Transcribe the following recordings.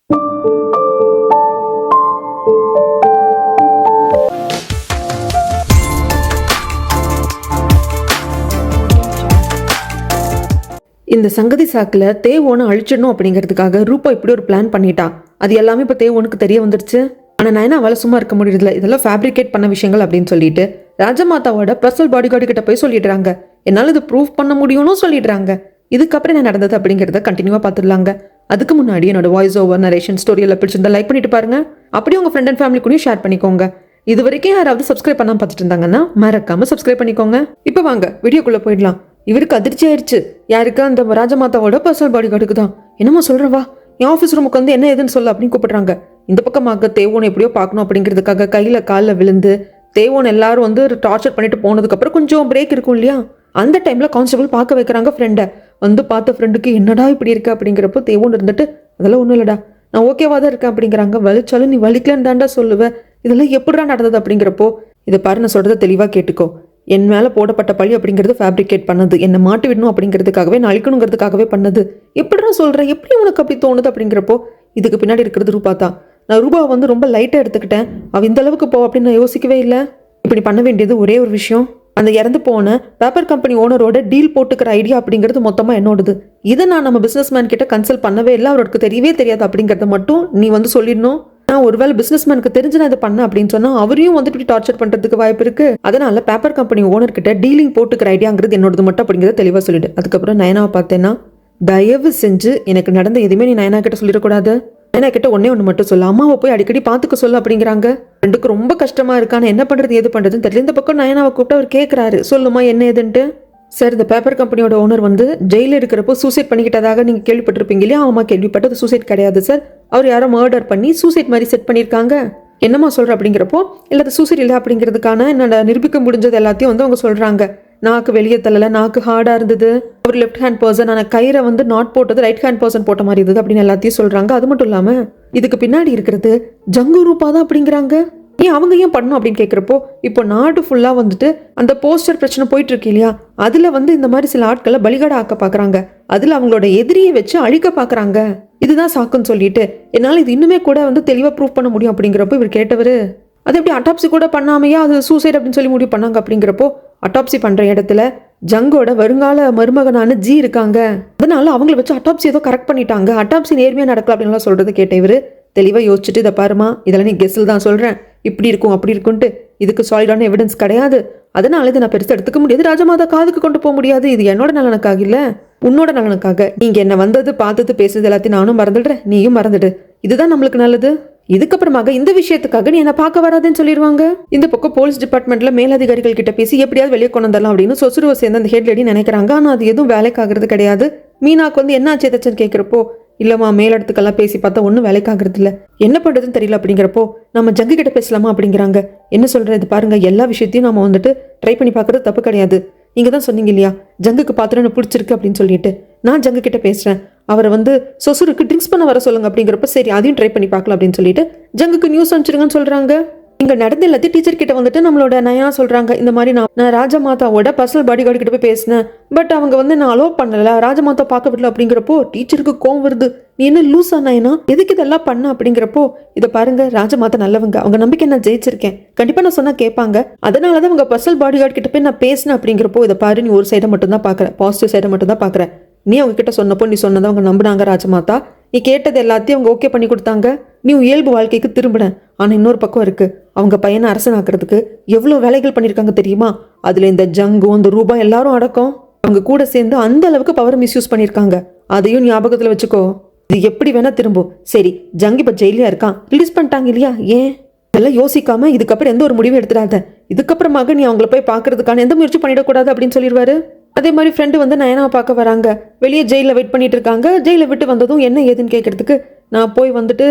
இந்த சங்கதி சாக்கில் தேவோனை அழிச்சிடணும் அப்படிங்கிறதுக்காக ரூபா இப்படி ஒரு பிளான் பண்ணிட்டா. அது எல்லாமே இப்போ தேவோனுக்கு தெரிய வந்துருச்சு. ஆனால் நயனா அவளை சும்மா இருக்க முடியறதில்ல. இதெல்லாம் ஃபேப்ரிகேட் பண்ண விஷயங்கள் அப்படின்னு சொல்லிட்டு ராஜமாதாவோட பர்சனல் பாடி கார்டு கிட்ட போய் சொல்லிடுறாங்க. என்னால் இது ப்ரூவ் பண்ண முடியும்னு சொல்லிடுறாங்க. இதுக்கப்புறம் என்ன நடந்தது அப்படிங்கிறத கண்டினியூவாக பார்த்துடலாங்க. அதுக்கு முன்னாடி என்னோட வாய்ஸ் ஓவர் நரேஷன் ஸ்டோரியெல்லாம் பிடிச்சிருந்தா லைக் பண்ணிட்டு பாருங்க. அப்படியே உங்கள் ஃப்ரெண்ட் அண்ட் ஃபேமிலிக்குள்ளேயும் ஷேர் பண்ணிக்கோங்க. இது வரைக்கும் யாராவது சப்ஸ்கிரைப் பண்ணாமல் பார்த்துட்டு இருந்தாங்கன்னா மறக்காம சப்ஸ்கிரைப் பண்ணிக்கோங்க. இப்போ வாங்க வீடியோக்குள்ளே போயிடலாம். இவருக்கு அதிர்ச்சி ஆயிடுச்சு. யாருக்கு? அந்த ராஜமாதாவோட பர்சனல் பாடி கார்டுக்கு தான். என்னமா சொல்றவா, என் ஆஃபீஸ் ரூமுக்கு வந்து என்ன ஏதுன்னு சொல்ல அப்படின்னு கூப்பிடுறாங்க. இந்த பக்கமாக தேவோனை எப்படியோ பார்க்கணும் அப்படிங்கிறதுக்காக கையில் காலில் விழுந்து தேவோன் எல்லாரும் வந்து டார்ச்சர் பண்ணிட்டு போனதுக்கப்புறம் கொஞ்சம் பிரேக் இருக்கும் இல்லையா, அந்த டைமில் கான்ஸ்டபிள் பார்க்க வைக்கிறாங்க ஃப்ரெண்டை. வந்து பார்த்த ஃப்ரெண்டுக்கு என்னடா இப்படி இருக்கு அப்படிங்கிறப்போ தேவோன் இருந்துட்டு அதெல்லாம் ஒன்றும் இல்லடா, நான் ஓகேவா தான் இருக்கேன் அப்படிங்கிறாங்க. வலிச்சாலும் நீ வலிக்கலன்னு தாண்டா சொல்லுவேன், இதெல்லாம் எப்படிடா நடந்தது அப்படிங்கிறப்போ, இதை பாரு நான் சொல்கிறத தெளிவாக கேட்டுக்கோ. என் மேலே போடப்பட்ட பழி அப்படிங்கிறது ஃபேப்ரிகேட் பண்ணது, என்னை மாட்டி விடணும் அப்படிங்கிறதுக்காகவே, நான் அழிக்கணுங்கிறதுக்காகவே பண்ணது. எப்படிடா சொல்கிறேன், எப்படி உனக்கு அப்படி தோணுது அப்படிங்கிறப்போ, இதுக்கு பின்னாடி இருக்கிறது ரூபா தான். நான் ரூபாவை வந்து ரொம்ப லைட்டாக எடுத்துக்கிட்டேன். அவள் இந்த அளவுக்கு போ அப்படின்னு நான் யோசிக்கவே இல்லை. இப்படி பண்ண வேண்டியது ஒரே ஒரு விஷயம், அந்த இறந்து போன பேப்பர் கம்பெனி ஓனரோட டீல் போட்டுக்கிற ஐடியா அப்படிங்கிறது மொத்தமாக என்னோடது. இதை நான் நம்ம பிஸ்னஸ் மேன் கிட்ட கன்சல்ட் பண்ணவே இல்லை, அவருக்கு தெரியவே தெரியாது அப்படிங்கிறத மட்டும் நீ வந்து சொல்லிடணும். நான் ஒருவேளை பிசினஸ் மேனுக்கு தெரிஞ்சு நான் இதை பண்ண அப்படின்னு சொன்னா அவரையும் வந்துட்டு இப்படி டார்ச்சர் பண்றதுக்கு வாய்ப்பு இருக்கு. அதனால பேப்பர் கம்பெனி ஓனர் கிட்ட டீலிங் போட்டுக்கிற ஐடியாங்கிறது என்னோடது மட்டும் அப்படிங்கிறத தெளிவா சொல்லிட்டு, அதுக்கப்புறம் நயனாவை பார்த்தேன்னா, தயவு செஞ்சு எனக்கு நடந்த எதுவுமே நீ நயனா கிட்ட சொல்லிடக்கூடாது. நயனா கிட்ட ஒன்று மட்டும் சொல்ல, அம்மாவை போய் அடிக்கடி பார்த்துக்க சொல்ல அப்படிங்கிறாங்க. ரெண்டுக்கு ரொம்ப கஷ்டமா இருக்கான்னு என்ன பண்றது ஏது பண்றதுன்னு தெரியல. இந்த பக்கம் நயனாவை கூப்பிட்டு அவர் கேட்கிறாரு, சொல்லுமா என்ன ஏதுன்ட்டு. சார், இந்த பேப்பர் கம்பெனியோட ஓனர் வந்து ஜெயிலில் இருக்கிறப்போ சூசைட் பண்ணிக்கிட்டதாக நீங்கள் கேள்விப்பட்டிருப்பீங்க இல்லையா? ஆமாம், கேள்விப்பட்டது. சூசைட் கிடையாது சார், அவர் யாரோ மர்டர் பண்ணி சூசைட் மாதிரி செட் பண்ணியிருக்காங்க. என்னம்மா சொல்கிற அப்படிங்கிறப்போ, இல்லை அது சூசைட் இல்லை அப்படிங்கிறதுக்கான என்னோட நிரூபிக்க முடிஞ்சது எல்லாத்தையும் வந்து அவங்க சொல்கிறாங்க. நாக்கு வெளியே தள்ளலை, நாக்கு ஹார்டாக இருந்தது, அவர் லெஃப்ட் ஹேண்ட் பர்சன், ஆனால் கயிறை வந்து நாட் போட்டது ரைட் ஹேண்ட் பர்சன் போட்ட மாதிரி இருந்தது அப்படின்னு எல்லாத்தையும் சொல்கிறாங்க. அது மட்டும் இல்லாமல் இதுக்கு பின்னாடி இருக்கிறது ஜங்கு ரூபா தான் அப்படிங்கிறாங்க. அவங்க ஏன் பண்ணணும் அப்படின்னு கேட்குறப்போ, இப்போ நாடு ஃபுல்லாக வந்துட்டு அந்த போஸ்டர் பிரச்சனை போயிட்டு இருக்கு இல்லையா, அதில் வந்து இந்த மாதிரி சில ஆட்களை பலிகடா ஆக்க பார்க்குறாங்க, அதில் அவங்களோட எதிரியை வச்சு அழிக்க பார்க்குறாங்க. இதுதான் சாக்குன்னு சொல்லிட்டு என்னால் இது இன்னுமே கூட வந்து தெளிவாக ப்ரூவ் பண்ண முடியும் அப்படிங்கிறப்போ, இவர் கேட்டவர் அது எப்படி அட்டாப்சி கூட பண்ணாமையா அது சூசைட் அப்படின்னு சொல்லி முடிவு பண்ணாங்க அப்படிங்கிறப்போ, அட்டாப்சி பண்ணுற இடத்துல ஜங்கோட வருங்கால மருமகனான ஜி இருக்காங்க, அதனால அவங்கள வச்சு அட்டாப்சி ஏதோ கரெக்ட் பண்ணிட்டாங்க, அட்டாப்சி நேர்மையாக நடக்கல அப்படின்லாம் சொல்கிறது கேட்ட இவர் தெளிவாக யோசிச்சுட்டு, இதை பாருமா, இதெல்லாம் நீ கெஸ்ஸில் தான் சொல்கிறேன், இப்படி இருக்கும் அப்படி இருக்குன்ட்டு இதுக்கு சாலிடான எவிடன்ஸ் கிடையாது, அதனால இதை நான் பெருசாக எடுத்துக்க முடியாது, ராஜமாதா காதுக்கு கொண்டு போக முடியாது, இது என்னோட நலனுக்காக இல்லை உன்னோட நலனுக்காக. நீங்கள் என்ன வந்தது பார்த்தது பேசுறது எல்லாத்தையும் நானும் மறந்துடுறேன், நீயும் மறந்துடு, இதுதான் நம்மளுக்கு நல்லது. இதுக்கப்புறமாக இந்த விஷயத்துக்காக நீ என்ன பார்க்க வராதுன்னு சொல்லிடுவாங்க. இந்த பக்கம் போலீஸ் டிபார்ட்மெண்ட்ல மேலதிகாரிகள் கிட்ட பேசி எப்படியாவது வெளியே கொண்டு வந்துடலாம் அப்படின்னு சொசுருவை சேர்ந்து அந்த ஹெட் லேடி நினைக்கிறாங்க. ஆனால் அது எதுவும் வேலைக்காகிறது கிடையாது. மீனாக்கு வந்து என்ன ஆச்சு ஏதாச்சுன்னு கேட்குறப்போ, இல்லம்மா மேலிடத்துக்கெல்லாம் பேசி பார்த்தா ஒன்றும் வேலைக்காகிறது இல்லை, என்ன பண்ணுறதுன்னு தெரியல அப்படிங்கிறப்போ, நம்ம ஜங்கு கிட்ட பேசலாமா அப்படிங்கிறாங்க. என்ன சொல்கிறது பாருங்க, எல்லா விஷயத்தையும் நம்ம வந்துட்டு ட்ரை பண்ணி பார்க்கறது தப்பு கிடையாது. நீங்கள் தான் சொன்னீங்க இல்லையா ஜங்குக்கு பாத்திரம் பிடிச்சிருக்கு அப்படின்னு சொல்லிட்டு, நான் ஜங்கு கிட்ட பேசுகிறேன், அவரை வந்து சொசுருக்கு ட்ரிங்க்ஸ் பண்ண வர சொல்லுங்க அப்படிங்கிறப்ப, சரி அதையும் ட்ரை பண்ணி பார்க்கலாம் அப்படின்னு சொல்லிட்டு ஜங்குக்கு நியூஸ் அனுப்பிச்சிருங்கன்னு சொல்கிறாங்க. இங்கே நடந்த எல்லாத்தையும் டீச்சர் கிட்ட வந்துட்டு நம்மளோட நயா சொல்கிறாங்க, இந்த மாதிரி நான் ராஜமாதாவோட பர்சனல் பாடி கார்டு கிட்ட போய் பேசினேன், பட் அவங்க வந்து நான் அலோவ் பண்ணல, ராஜமாதா பார்க்க விடல அப்படிங்கிறப்போ டீச்சருக்கு கோவம் வருது. நீ என்ன லூஸா நயனா, எதுக்கு இதெல்லாம் பண்ண அப்படிங்கிறப்போ, இதை பாருங்க ராஜமாதா நல்லவங்க, அவங்க நம்பிக்கை நான் ஜெயிச்சிருக்கேன், கண்டிப்பாக நான் சொன்னால் கேட்பாங்க, அதனால தான் அவங்க பர்சனல் பாடி கார்டு கிட்ட போய் நான் பேசினேன் அப்படிங்கிறப்போ, இதை பாரு நீ ஒரு சைடை மட்டும் தான் பார்க்குற, பாசிட்டிவ் சைடை மட்டும் தான் பார்க்குறேன். நீ அவங்க கிட்ட சொன்னப்போ நீ சொன்னதை அவங்க நம்பினாங்க ராஜமாதா, நீ கேட்டது எல்லாத்தையும் அவங்க ஓகே பண்ணி கொடுத்தாங்க, நீ இயல்பு வாழ்க்கைக்கு திரும்பின. ஆனால் இன்னொரு பக்கம் இருக்கு, அவங்க பையனை அரசனாக்குறதுக்கு எவ்வளோ வேலைகள் பண்ணியிருக்காங்க தெரியுமா, அதில் இந்த ஜங்கு அந்த ரூபா எல்லாரும் அடக்கம், அவங்க கூட சேர்ந்து அந்த அளவுக்கு பவர் மிஸ்யூஸ் பண்ணியிருக்காங்க, அதையும் ஞாபகத்தில் வச்சுக்கோ. இது எப்படி வேணா திரும்பும். சரி ஜங்கு இப்போ ஜெயிலியா இருக்கான், ரிலீஸ் பண்ணிட்டாங்க இல்லையா, ஏன் இதெல்லாம் யோசிக்காம இதுக்கப்புறம் எந்த ஒரு முடிவும் எடுத்துடாத, இதுக்கப்புறமாக நீ அவங்கள போய் பார்க்கறதுக்கான எந்த முயற்சி பண்ணிடக்கூடாது அப்படின்னு சொல்லிடுவாரு. அதே மாதிரி ஃப்ரெண்டு வந்து நயனாவை பார்க்க வராங்க, வெளியே ஜெயிலில் வெயிட் பண்ணிட்டு இருக்காங்க. ஜெயிலை விட்டு வந்ததும் என்ன ஏதுன்னு கேட்கறதுக்கு நான் போய் வந்துட்டு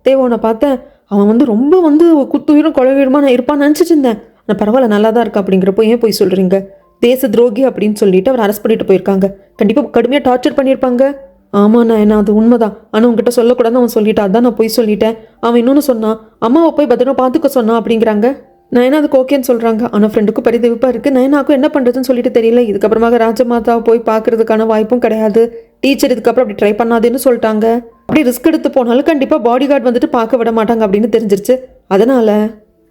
தேவோனை பார்த்தேன், அவன் வந்து ரொம்ப வந்து குத்துயிரும் கொலையுமா நான் இருப்பான்னு நினச்சிட்டு இருந்தேன், நான் பரவாயில்ல நல்லா தான் இருக்கா அப்படிங்கிறப்போ, ஏன் போய் சொல்கிறீங்க, தேச துரோகி அப்படின்னு சொல்லிட்டு அவர் அரெஸ்ட் பண்ணிட்டு போயிருக்காங்க, கண்டிப்பாக கடுமையாக டார்ச்சர் பண்ணியிருப்பாங்க. ஆமாம் நான் என்ன அது உண்மைதான், ஆனால் உங்ககிட்ட சொல்லக்கூடாதுன்னு அவன் சொல்லிட்டான், அதான் நான் போய் சொல்லிட்டேன். அவன் இன்னொன்று சொன்னான், அம்மாவை போய் பத்திரமா பார்த்துக்க சொன்னான் அப்படிங்கிறாங்க. நயனா அதுக்கு ஓகேன்னு சொல்கிறாங்க. ஆனால் ஃப்ரெண்டுக்கும் பரிதவிப்பாக இருக்குது. நயனாக்கும் என்ன பண்ணுறதுன்னு சொல்லிட்டு தெரியல. இதுக்கப்புறமாக ராஜமாதாவை போய் பார்க்கறதுக்கான வாய்ப்பும் கிடையாது. டீச்சர் இதுக்கப்புறம் அப்படி ட்ரை பண்ணாதேன்னு சொல்லிட்டாங்க. அப்படி ரிஸ்க் எடுத்து போனாலும் கண்டிப்பாக பாடி கார்டு வந்துட்டு பார்க்க விட மாட்டாங்க அப்படின்னு தெரிஞ்சிருச்சு. அதனால்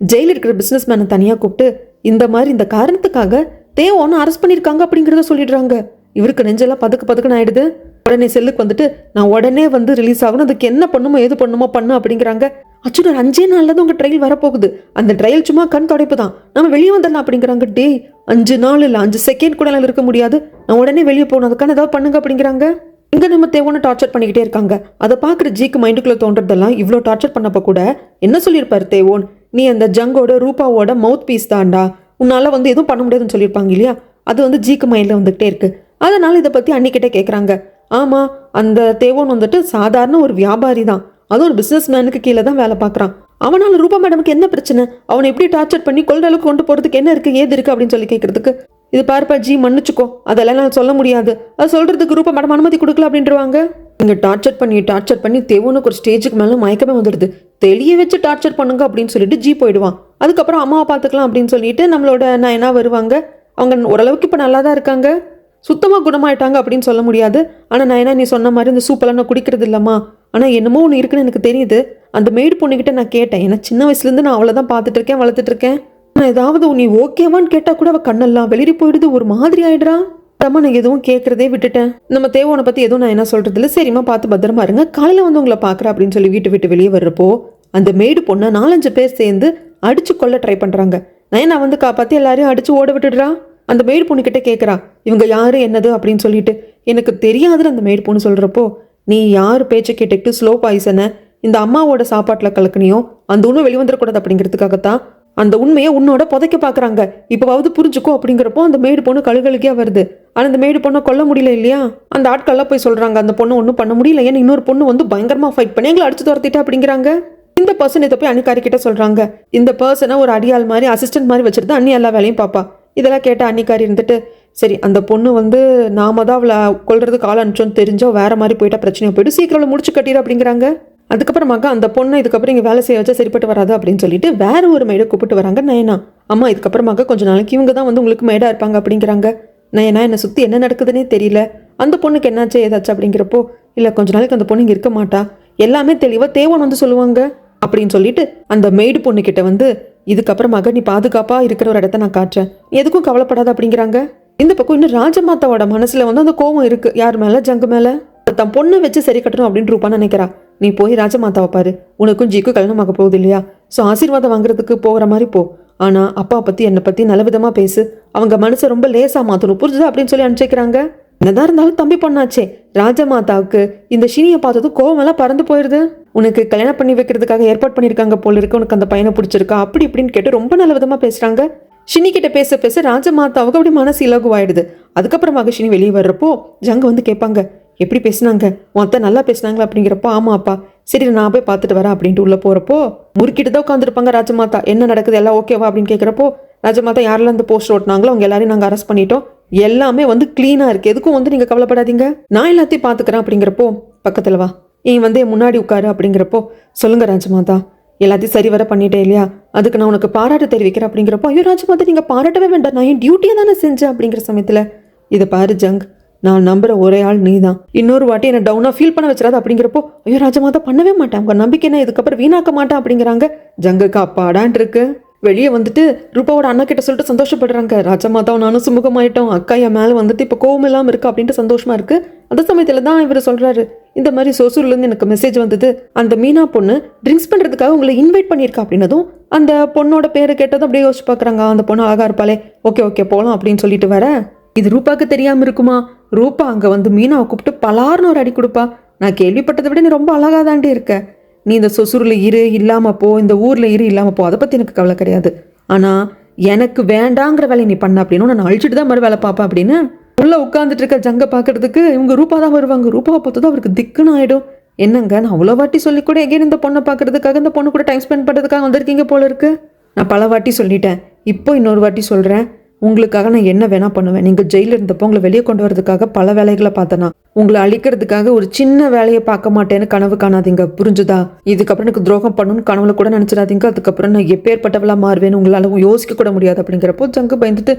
ஜெயிலில் இருக்கிற பிஸ்னஸ் மேனை தனியாக கூப்பிட்டு இந்த மாதிரி இந்த காரணத்துக்காக தேவோன்னு அரெஸ்ட் பண்ணியிருக்காங்க அப்படிங்கிறத சொல்லிடுறாங்க. இவருக்கு நெஞ்செல்லாம் பதுக்குன்னு ஆயிடுது. உடனே செல்லுக்கு வந்துட்டு நான் உடனே வந்து ரிலீஸ் ஆகணும், அதுக்கு என்ன பண்ணுமோ ஏது பண்ணுமோ பண்ணு அப்படிங்கிறாங்க. அச்சு ஒரு 5 நாளில் தான் உங்கள் ட்ரையல் வரப்போகுது. அந்த ட்ரையல் சும்மா கண் துடைப்பு தான், நம்ம வெளியே வந்துடலாம் அப்படிங்கிறாங்க. டேய் 5 நாள் இல்லை 5 செகண்ட் கூட எல்லாம் இருக்க முடியாது, நான் உடனே வெளியே போகணும், அதுக்கான ஏதாவது பண்ணுங்க அப்படிங்கிறாங்க. இங்கே நம்ம தேவோன்னு டார்ச்சர் பண்ணிக்கிட்டே இருக்காங்க. அதை பார்க்குற ஜிக்கு மைண்டுக்குள்ளே தோன்றதெல்லாம் இவ்வளோ டார்ச்சர் பண்ணப்போ கூட என்ன சொல்லியிருப்பார் தேவோன், நீ அந்த ஜங்கோட ரூபாவோட மவுத் பீஸ் தான்டா, உன்னால் வந்து எதுவும் பண்ண முடியாதுன்னு சொல்லியிருப்பாங்க இல்லையா. அது வந்து ஜிக்கு மைண்டில் வந்துகிட்டே இருக்கு. அதனால் இதை பற்றி அன்னிக்கிட்டே கேட்குறாங்க. ஆமாம், அந்த தேவோன் வந்துட்டு சாதாரண ஒரு வியாபாரி தான், அதுவும் ஒரு பிஸ்னஸ் மேனுக்கு கீழே தான் வேலை பார்க்குறான். அவனால் ரூபா மேடமுக்கு என்ன பிரச்சனை, அவனை எப்படி டார்ச்சர் பண்ணி கொள்ற அளவுக்கு கொண்டு போகிறதுக்கு என்ன இருக்குது ஏது இருக்குது அப்படின்னு சொல்லி கேட்குறதுக்கு, இது பார்ப்பா ஜி மன்னிச்சுக்கோ, அதெல்லாம் நான் சொல்ல முடியாது, அது சொல்கிறதுக்கு ரூபா மேடம் அனுமதி கொடுக்கல அப்படின்றவாங்க. இங்கே டார்ச்சர் பண்ணி தேவோனுக்கு ஒரு ஸ்டேஜுக்கு மேலே மயக்கமே வந்துடுது. தெளிய வச்சு டார்ச்சர் பண்ணுங்க அப்படின்னு சொல்லிட்டு ஜி போயிடுவான். அதுக்கப்புறம் அம்மாவை பார்த்துக்கலாம் அப்படின்னு சொல்லிட்டு நம்மளோட நயனா வருவாங்க. அவங்க ஓரளவுக்கு இப்போ நல்லா தான் இருக்காங்க, சுத்தமாக குணமாயிட்டாங்க அப்படின்னு சொல்ல முடியாது. ஆனால் நயனா நீ சொன்ன மாதிரி இந்த சூப்பெல்லாம் நான் குடிக்கிறது இல்லைம்மா, ஆனால் என்னமோ ஒன்று இருக்குன்னு எனக்கு தெரியுது. அந்த மெய்டு பொண்ணுக்கிட்ட நான் கேட்டேன், ஏன்னா சின்ன வயசுலேருந்து நான் அவளை தான் பார்த்துட்டு இருக்கேன் வளர்த்துட்டு இருக்கேன். நான் ஏதாவது நீ ஓகேவான்னு கேட்டால் கூட அவள் கண்ணெல்லாம் வெளியே போயிடுது, ஒரு மாதிரி ஆயிடுறா. அம்மா நான் எதுவும் கேட்குறதே விட்டுட்டேன். நம்ம தேவோனை பற்றி எதுவும் நான் என்ன சொல்கிறது இல்லை, சரிம்மா பார்த்து பத்திரமா இருங்க, காலையில் வந்து உங்களை பார்க்குறேன் அப்படின்னு சொல்லி வீட்டு விட்டு வெளியே வர்றப்போ அந்த மெய்டு பொண்ணை 4-5 பேர் சேர்ந்து அடிச்சு கொள்ள ட்ரை பண்ணுறாங்க. நயனா வந்து காப்பாற்றி எல்லாரையும் அடிச்சு ஓட விட்டுடுறா. அந்த மெய்டு பொண்ணுக்கிட்ட கேட்குறா, இவங்க யாரு என்னது அப்படின்னு சொல்லிட்டு. எனக்கு தெரியாதுன்னு அந்த மெய்டு பொண்ணு சொல்கிறப்போ, நீ யார் பேச்சை கேட்டுக்கிட்டு ஸ்லோ பாய்சனை இந்த அம்மாவோட சாப்பாட்டில் கலக்குனியோ அந்த உண்மை வெளிவந்துடக்கூடாது அப்படிங்கிறதுக்காகத்தான் அந்த உண்மையை உன்னோட புதைக்க பார்க்குறாங்க, இப்போவாவது புரிஞ்சுக்கோ அப்படிங்கிறப்போ அந்த மேடு பொண்ணு கழுகழுக்கியாக வருது. ஆனால் அந்த மேடு பொண்ணை கொல்ல முடியல இல்லையா. அந்த ஆட்கள்லாம் போய் சொல்கிறாங்க அந்த பொண்ணு ஒன்றும் பண்ண முடியல, ஏன்னா இன்னொரு பொண்ணு வந்து பயங்கரமாக ஃபைட் பண்ணி எங்களை அடிச்சு துரத்திட்டா அப்படிங்கிறாங்க. இந்த பர்சன் இதை போய் அன்னிக்காரிக்கிட்ட சொல்கிறாங்க. இந்த பர்சனை ஒரு அடியாள் மாதிரி அசிஸ்டன்ட் மாதிரி வச்சுட்டு அண்ணி எல்லா வேலையும் பார்ப்பா. இதெல்லாம் கேட்ட அன்னிக்காரி இருந்துட்டு, சரி அந்த பொண்ணு வந்து நாம தான் அவளை கொல்றதுக்கு ஆள் அனுப்பிச்சோன்னு தெரிஞ்சோ வேற மாதிரி போயிட்டா பிரச்சனையை போயிட்டு சீக்கிரம் அவளை முடிச்சு கட்டிடு அப்படிங்கிறாங்க. அதுக்கப்புறமாக அந்த பொண்ணை இதுக்கப்புறம் இங்கே வேலை செய்ய வச்சா சரிப்பட்டு வராது அப்படின்னு சொல்லிட்டு வேற ஒரு மேடை கூப்பிட்டு வராங்க நயனா. அம்மா இதுக்கப்புறமாக கொஞ்சம் நாளைக்கு இவங்க தான் வந்து உங்களுக்கு மேடா இருப்பாங்க அப்படிங்கிறாங்க. நயனா என்னை சுற்றி என்ன நடக்குதுன்னே தெரியல, அந்த பொண்ணுக்கு என்னாச்சு ஏதாச்சு அப்படிங்கிறப்போ, இல்லை கொஞ்ச நாளைக்கு அந்த பொண்ணு இங்கே இருக்க மாட்டா, எல்லாமே தெளிவாக தேவன் வந்து சொல்லுவாங்க அப்படின்னு சொல்லிட்டு அந்த மெய்டு பொண்ணுக்கிட்ட வந்து இதுக்கப்புறமாக நீ பாதுகாப்பாக இருக்கிற ஒரு இடத்த நான் காட்டுறேன், எதுக்கும் கவலைப்படாத அப்படிங்கிறாங்க. இந்த பக்கம் இன்னும் ராஜமாதாவோட மனசுல வந்து அந்த கோவம் இருக்கு, யார் மேல, ஜங்கு மேல. தன் பொண்ணை வச்சு சரி கட்டணும் அப்படின்னு ரூபா நினைக்கிறா. நீ போய் ராஜமாதாவை பாரு, உனக்கும் ஜிக்கும் கல்யாணமாக போகுது இல்லையா, ஸோ ஆசீர்வாதம் வாங்குறதுக்கு போகிற மாதிரி போ, ஆனால் அப்பா பற்றி என்னை பற்றி நல்ல விதமாக பேசு, அவங்க மனசை ரொம்ப லேசாக மாற்றணும் புரிஞ்சுதா அப்படின்னு சொல்லி அனுப்பிச்சிக்கிறாங்க. என்னதான் இருந்தாலும் தம்பி பொண்ணாச்சே, ராஜமாதாவுக்கு இந்த ஷினியை பார்த்ததும் கோவமெல்லாம் பறந்து போயிடுது. உனக்கு கல்யாணம் பண்ணி வைக்கிறதுக்காக ஏற்பாடு பண்ணியிருக்காங்க போல இருக்கு, உனக்கு அந்த பையனை பிடிச்சிருக்கா அப்படி இப்படின்னு கேட்டு ரொம்ப நல்ல விதமாக பேசுகிறாங்க. ஷினி கிட்ட பேச பேச ராஜமாதாவுக்கு அப்படி மனசு இலகுவாயிடுது. அதுக்கப்புறமாக ஷினி வெளியே வர்றப்போ ஜங்க வந்து கேட்பாங்க, எப்படி பேசினாங்க, மொத்த நல்லா பேசினாங்களா அப்படிங்கிறப்போ, ஆமா அப்பா சரி நான் போய் பார்த்துட்டு வரேன் அப்படின்ட்டு உள்ள போறப்போ முறுக்கிட்டு தான் உட்காந்துருப்பாங்க ராஜமாதா. என்ன நடக்குது எல்லாம் ஓகேவா அப்படின்னு கேட்குறப்போ, ராஜமாதா யாரெல்லாம் இந்த போஸ்ட் ஓட்டினாங்களோ அவங்க எல்லாரையும் நாங்கள் அரெஸ்ட் பண்ணிட்டோம், எல்லாமே வந்து கிளீனாக இருக்குது, எதுக்கும் வந்து நீங்கள் கவலைப்படாதீங்க, நான் எல்லாத்தையும் பார்த்துக்கிறேன் அப்படிங்கிறப்போ, பக்கத்தில் வா நீ வந்து என் முன்னாடி உட்காரு அப்படிங்கிறப்போ, சொல்லுங்க ராஜமாதா எல்லாத்தையும் சரி வர பண்ணிட்டேன் இல்லையா, அதுக்கு நான் உனக்கு பாராட்டு தெரிவிக்கிறேன் அப்படிங்கிறப்போ, ஐயோ ராஜமாதா நீங்கள் பாராட்டவே வேண்டாம், நான் என் டியூட்டியை தானே செஞ்சேன் அப்படிங்கிற சமயத்தில், இதை பாரு ஜங், நான் நம்புற ஒரே ஆள் நீ தான், இன்னொரு வாட்டி என்னை டவுனாக ஃபீல் பண்ண வச்சிடாது அப்படிங்கிறப்போ, ஐயோ ராஜமாதா பண்ணவே மாட்டேன், உங்கள் நம்பிக்கை என்ன இதுக்கப்புறம் வீணாக்க மாட்டேன் அப்படிங்கிறாங்க. ஜங்குக்கு அப்பாடான் இருக்கு. வெளியே வந்துட்டு ரூபாவோட அண்ணா கிட்ட சொல்லிட்டு சந்தோஷப்படுறாங்க, ராஜமாதாவும் நானும் சுமூகமாயிட்டோம், அக்கா என் மேலே வந்துட்டு இப்போ கோவம் இல்லாமல் இருக்கு அப்படின்ட்டு சந்தோஷமா இருக்கு. அந்த சமயத்தில் தான் இவர் சொல்றாரு, இந்த மாதிரி சோசூர்லேருந்து எனக்கு மெசேஜ் வந்தது, அந்த மீனா பொண்ணு ட்ரிங்க்ஸ் பண்ணுறதுக்காக உங்களை இன்வைட் பண்ணியிருக்கா அப்படின்னதும் அந்த பொண்ணோட பேரை கேட்டதும் அப்படியே யோசிச்சு பார்க்குறாங்க, அந்த பொண்ணு அழகா இருப்பாளே, ஓகே ஓகே போகலாம் அப்படின்னு சொல்லிட்டு வர, இது ரூபாக்கு தெரியாமல் இருக்குமா, ரூபா அங்கே வந்து மீனாவை கூப்பிட்டு பலார்னு ஒரு அடி கொடுப்பா, நான் கேள்விப்பட்டதை விட நீ ரொம்ப அழகா தாண்டி இருக்க, நீ இந்த சொசூரில் இரு இல்லாமல் போ, இந்த ஊரில் இரு இல்லாமல் போ, அதை பற்றி எனக்கு கவலை கிடையாது, ஆனால் எனக்கு வேண்டாங்கிற வேலையை நீ பண்ண அப்படின்னு நான் அழிச்சிட்டு தான் மறு வேலை பார்ப்பேன் அப்படின்னு உள்ள உட்காந்துட்டு இருக்க ஜங்க பார்க்கறதுக்கு இவங்க ரூபா தான் வருவாங்க. ரூபாவை பார்த்ததும் அவருக்கு திக்குன்னு ஆகிடும். என்னங்க நான் அவ்வளோ வாட்டி சொல்லி கூட எகேன் இந்த பொண்ணை பார்க்கறதுக்காக இந்த பொண்ணு கூட டைம் ஸ்பெண்ட் பண்ணுறதுக்காக வந்திருக்கீங்க போல இருக்கு, நான் பல வாட்டி சொல்லிட்டேன், இப்போ இன்னொரு வாட்டி சொல்கிறேன், உங்களுக்காக நான் என்ன வேணா பண்ணுவேன். நீங்க ஜெயில இருந்தப்போ உங்களை வெளியே கொண்டு வரதுக்காக பல வேலைகளை பார்த்தனா, உங்களை அழிக்கிறதுக்காக ஒரு சின்ன வேலையை பார்க்க மாட்டேன்னு கனவு காணாதீங்க, புரிஞ்சுதா? இதுக்கப்புறம் எனக்கு துரோகம் பண்ணணும்னு கனவுல கூட நினைச்சிடாதீங்க. அதுக்கப்புறம் நான் எப்பேற்பட்டவளா மாறுவேன்னு உங்களால யோசிக்க கூட முடியாது அப்படிங்கிறப்போ ஜங்கு பயந்துட்டு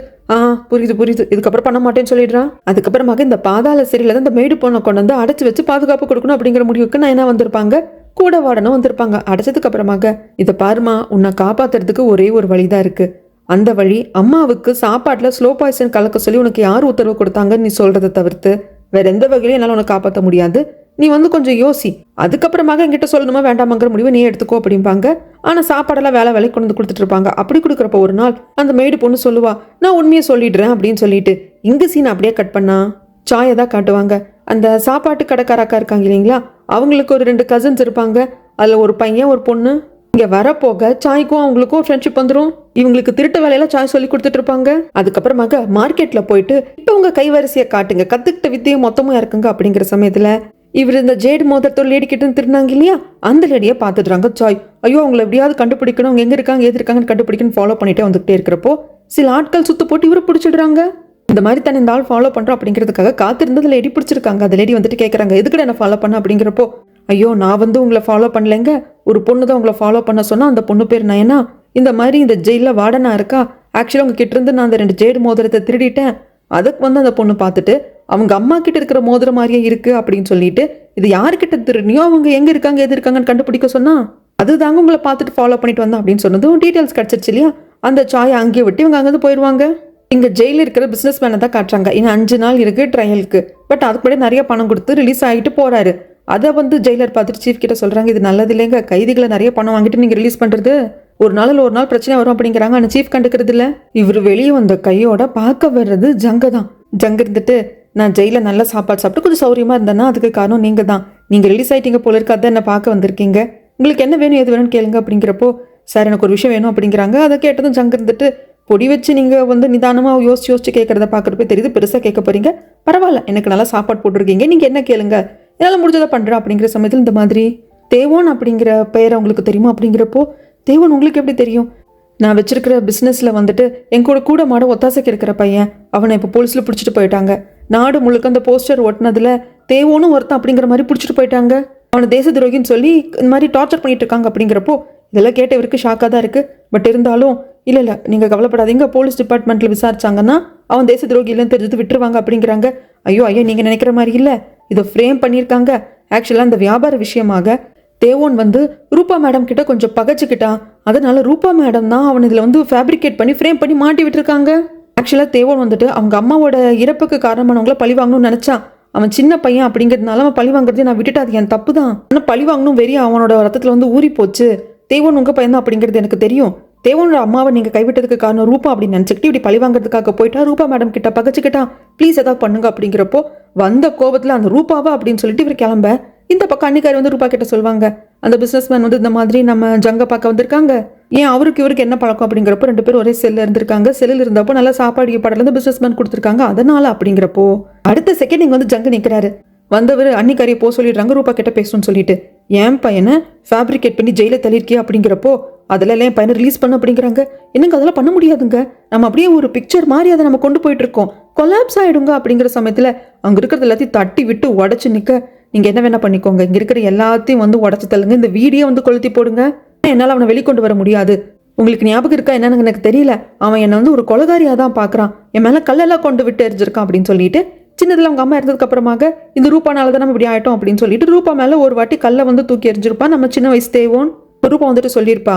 புரியுது புரியுது, இதுக்கப்புறம் பண்ண மாட்டேன்னு சொல்லிடுறான். அதுக்கப்புறமாக இந்த பாதாள சிறையில தான் இந்த மேடு பொண்ணை கொண்டு வந்து அடைச்சு வச்சு பாதுகாப்பு கொடுக்கணும் அப்படிங்கிற முடிவுக்கு நான் என்ன வந்திருப்பாங்க, கூட வாடனும் வந்திருப்பாங்க. அடைச்சதுக்கு அப்புறமாக இதை பாருமா, உன்னை காப்பாத்துறதுக்கு ஒரே ஒரு வழிதான் இருக்கு. அந்த வழி அம்மாவுக்கு சாப்பாட்டுல ஸ்லோ பாய்சன் கலக்க சொல்லி உனக்கு யார் உத்தரவு கொடுத்தாங்கன்னு நீ சொல்றதை தவிர்த்து வேற எந்த வகையிலும் என்னால உனக்கு காப்பாற்ற முடியாது. நீ வந்து கொஞ்சம் யோசி, அதுக்கப்புறமாக என்கிட்ட சொல்லணுமா வேண்டாமாங்கிற முடிவை நீ எடுத்துக்கோ அப்படிம்பாங்க. ஆனா சாப்பாடெல்லாம் வேலை கொண்டு வந்து கொடுத்துட்டு இருப்பாங்க. அப்படி கொடுக்குறப்ப ஒரு நாள் அந்த மேடு பொண்ணு சொல்லுவா, நான் உண்மையை சொல்லிடுறேன் அப்படின்னு சொல்லிட்டு இங்க சீன் அப்படியே கட் பண்ணா சாயை தான் காட்டுவாங்க. அந்த சாப்பாட்டு கடைக்காரக்கா இருக்காங்க இல்லைங்களா, அவங்களுக்கு ஒரு 2 கசின்ஸ் இருப்பாங்க. அதுல ஒரு பையன் ஒரு பொண்ணு. இங்க வரப்போக சாய்க்கும் அவங்களுக்கும் ஃப்ரெண்ட்ஷிப் வந்துடும். இவங்களுக்கு திருட்டு வேலையெல்லாம் சாய் சொல்லி கொடுத்துட்டு இருப்பாங்க. அதுக்கப்புறமாக மார்க்கெட்ல போயிட்டு இப்போ உங்க கைவரிசையை காட்டுங்க, கத்துக்கிட்ட வித்தியும் மொத்தமா இருக்குங்க அப்படிங்கிற சமயத்துல இவர் இந்த ஜேடு மோதிரத்தோட லேடி கிட்ட திருநாங்க இல்லையா, அந்த லேடியை பார்த்துடுறாங்க சாய். ஐயோ அவங்களை எப்படியாவது கண்டுபிடிக்கணும், அவங்க எங்க இருக்காங்க ஏது இருக்காங்கன்னு கண்டுபிடிக்கணும் ஃபாலோ பண்ணிட்டே வந்துகிட்டே இருக்கிறப்போ சில ஆட்கள் சுத்து போட்டு இவரை பிடிச்சிடுறாங்க. இந்த மாதிரி தானே இந்த ஆள் ஃபாலோ பண்றோம் அப்படிங்கிறதுக்காக காத்திருந்தது லேடி பிடிச்சிருக்காங்க. அந்த லேடி வந்துட்டு கேட்கறாங்க, எதுக்கு என்ன ஃபாலோ பண்ண அப்படிங்கிறப்போ, ஐயோ நான் வந்து உங்களை ஃபாலோ பண்ணலைங்க, ஒரு பொண்ணு தான் உங்களை ஃபாலோ பண்ண சொன்னா, அந்த பொண்ணு பேர் நயனா, இந்த மாதிரி இந்த ஜெயிலில் வார்டனா இருக்கா. ஆக்சுவலாக உங்க கிட்ட இருந்து நான் அந்த 2 ஜேடு மோதிரத்தை திருடிட்டேன். அதுக்கு வந்து அந்த பொண்ணு பார்த்துட்டு அவங்க அம்மா கிட்ட இருக்கிற மோதிரம் மாதிரியே இருக்கு அப்படின்னு சொல்லிட்டு, இது யாருக்கிட்ட திருடினியோ அவங்க எங்க இருக்காங்க எது இருக்காங்கன்னு கண்டுபிடிக்க சொன்னா, அதுதாங்க உங்களை பார்த்துட்டு ஃபாலோ பண்ணிட்டு வந்தேன் அப்படின்னு சொன்னதும் டீட்டெயில்ஸ் கிடைச்சிருச்சு இல்லையா. அந்த சாயை அங்கேயே விட்டு இவங்க அங்கேருந்து போயிடுவாங்க. இங்க ஜெயில இருக்கிற பிசினஸ் மேனை தான் காட்டுறாங்க. இன்னும் 5 நாள் இருக்கு ட்ரையலுக்கு. பட் அதுக்கு முன்னாடி நிறைய பணம் கொடுத்து ரிலீஸ் ஆகிட்டு போறாரு. அதை வந்து ஜெயிலர் பார்த்துட்டு சீஃப் கிட்ட சொல்றாங்க, இது நல்லது இல்லைங்க, கைதிகளை நிறைய பணம் வாங்கிட்டு நீங்க ரிலீஸ் பண்றது ஒரு நாள் பிரச்சனை வரும் அப்படிங்கிறாங்க. ஆனால் சீஃப் கண்டுக்கிறது இல்ல. இவர் வெளியே வந்த கையோட பார்க்க வர்றது ஜங்க தான். ஜங்க இருந்துட்டு, நான் ஜெயில நல்ல சாப்பாடு சாப்பிட்டு கொஞ்சம் சௌரியமா இருந்தேன்னா அதுக்கு காரணம் நீங்க தான். நீங்க ரிலீஸ் ஆயிட்டீங்க போல இருக்கு, அதான் என்ன பார்க்க வந்திருக்கீங்க. உங்களுக்கு என்ன வேணும் எது வேணும்னு கேளுங்க அப்படிங்கிறப்போ, சார் எனக்கு ஒரு விஷயம் வேணும் அப்படிங்கிறாங்க. அதை கேட்டதும் ஜங்க இருந்துட்டு, பொடி வச்சு நீங்க வந்து நிதானமா யோசிச்சு கேட்கறத பார்க்கறப்ப தெரியுது பெருசா கேட்க போறீங்க. பரவாயில்ல, எனக்கு நல்லா சாப்பாடு போட்டுருக்கீங்க, நீங்க என்ன கேளுங்க, என்னால் முடிஞ்சதை பண்றேன் அப்படிங்கிற சமயத்தில் இந்த மாதிரி தேவோன் அப்படிங்கிற பெயரை உங்களுக்கு தெரியுமா அப்படிங்கிறப்போ, தேவோன் உங்களுக்கு எப்படி தெரியும்? நான் வச்சிருக்கிற பிஸ்னஸ்ல வந்துட்டு என் கூட மாட ஒத்தாசைக்கு இருக்கிற பையன், அவனை இப்போ போலீஸ்ல பிடிச்சிட்டு போயிட்டாங்க. நாடு முழுக்க அந்த போஸ்டர் ஒட்டினதுல தேவோனும் ஒருத்தன் அப்படிங்கிற மாதிரி பிடிச்சிட்டு போயிட்டாங்க. அவனை தேச துரோகின்னு சொல்லி இந்த மாதிரி டார்ச்சர் பண்ணிட்டு இருக்காங்க அப்படிங்கிறப்போ, இதெல்லாம் கேட்ட இவருக்கு ஷாக்காக தான் இருக்கு. பட் இருந்தாலும் இல்லை நீங்கள் கவலைப்படாதீங்க, போலீஸ் டிபார்ட்மெண்ட்ல விசாரிச்சாங்கன்னா அவன் தேச துரோகி இல்லைன்னு தெரிஞ்சது விட்டுருவாங்க அப்படிங்கிறாங்க. ஐயோ நீங்கள் நினைக்கிற மாதிரி இல்லை, இதை ஃப்ரேம் பண்ணியிருக்காங்க. ஆக்சுவலாக அந்த வியாபார விஷயமாக தேவோன் வந்து ரூபா மேடம் கிட்ட கொஞ்சம் பகச்சுக்கிட்டான். அதனால ரூபா மேடம் தான் அவன் இதில் வந்து ஃபேப்ரிகேட் பண்ணி ஃப்ரேம் பண்ணி மாட்டி விட்டுருக்காங்க. ஆக்சுவலாக தேவோன் வந்துட்டு அவங்க அம்மாவோட இறப்புக்கு காரணமானவங்கள பழி வாங்கணும்னு நினச்சான். அவன் சின்ன பையன் அப்படிங்கிறதுனால அவன் பழி வாங்குறதே நான் விட்டுட்டு அது என் தப்பு தான். ஆனால் பழி வாங்கணும் வெறிய அவனோட ரத்தத்தில் வந்து ஊறி போச்சு. தேவோன் உங்கள் பையன் தான் அப்படிங்கிறது எனக்கு தெரியும். தேவோனோட அம்மாவை நீங்கள் கைவிட்டதுக்கு காரணம் ரூபா அப்படின்னு நினச்சிக்கிட்டு இப்படி பழி வாங்குறதுக்காக போயிட்டா ரூபா மேடம் கிட்ட பகச்சுக்கிட்டான். ப்ளீஸ் ஏதாவது பண்ணுங்க அப்படிங்கிறப்போ வந்த கோபத்தில் அந்த ரூபாவா அப்படின்னு சொல்லிட்டு இவர் கிளம்ப, இந்த பக்கம் அன்னிக்காரி வந்து ரூபா கிட்ட சொல்லுவாங்க, அந்த பிசினஸ் மேன் வந்து இந்த மாதிரி நம்ம ஜங்க பார்க்க வந்திருக்காங்க, ஏன் இவருக்கு என்ன பழக்கம் அப்படிங்கிறப்போ 2 பேரும் ஒரே செல்ல இருந்திருக்காங்க. செல்லில் இருந்தப்போ நல்லா சாப்பாடு பாடல பிசினஸ் மேன் கொடுத்துருக்காங்க. அதனால அப்படிங்கிறப்போ அடுத்த செகண்ட் இங்க வந்து ஜங்க நிற்கிறாரு. வந்தவர் அன்னிக்காரியை போக சொல்லிடுறாங்க ரூபா கிட்ட பேசணும்னு சொல்லிட்டு, என் பையனை ஃபேப்ரிகேட் பண்ணி ஜெயில தள்ளியிருக்கே அப்படிங்கிறப்போ அதெல்லாம் என் பையனை ரிலீஸ் பண்ண அப்படிங்கிறாங்க. என்னங்க அதெல்லாம் பண்ண முடியாதுங்க, நம்ம அப்படியே ஒரு பிக்சர் மாதிரி அதை நம்ம கொண்டு போயிட்டு இருக்கோம், கொலாப்ஸ் ஆயிடுங்க அப்படிங்கிற சமயத்துல அங்க இருக்கிறது எல்லாத்தையும் தட்டி விட்டு உடச்சு நிக்க, நீங்க என்ன வேணா பண்ணிக்கோங்க, இங்க இருக்கிற எல்லாத்தையும் வந்து உடச்சு தள்ளுங்க, இந்த வீடியோ வந்து கொளுத்தி போடுங்க, என்னால் அவனை வெளிக்கொண்டு வர முடியாது. உங்களுக்கு ஞாபகம் இருக்கா என்னன்னு எனக்கு தெரியல, அவன் என்னை வந்து ஒரு கொலகாரியா தான் பாக்குறான், என் மேல கல்லெல்லாம் கொண்டு விட்டு எரிஞ்சிருக்கான் அப்படின்னு சொல்லிட்டு, சின்னதுல அவங்க அம்மா இருந்ததுக்கு அப்புறமாக இந்த ரூபானால தான் நம்ம இப்படி ஆயிட்டோம் அப்படின்னு சொல்லிட்டு ரூபா மேல ஒரு வாட்டி கல்லை வந்து தூக்கி எரிஞ்சிருப்பான். நம்ம சின்ன வயசு தேவோன் ரூபா வந்துட்டு சொல்லியிருப்பா,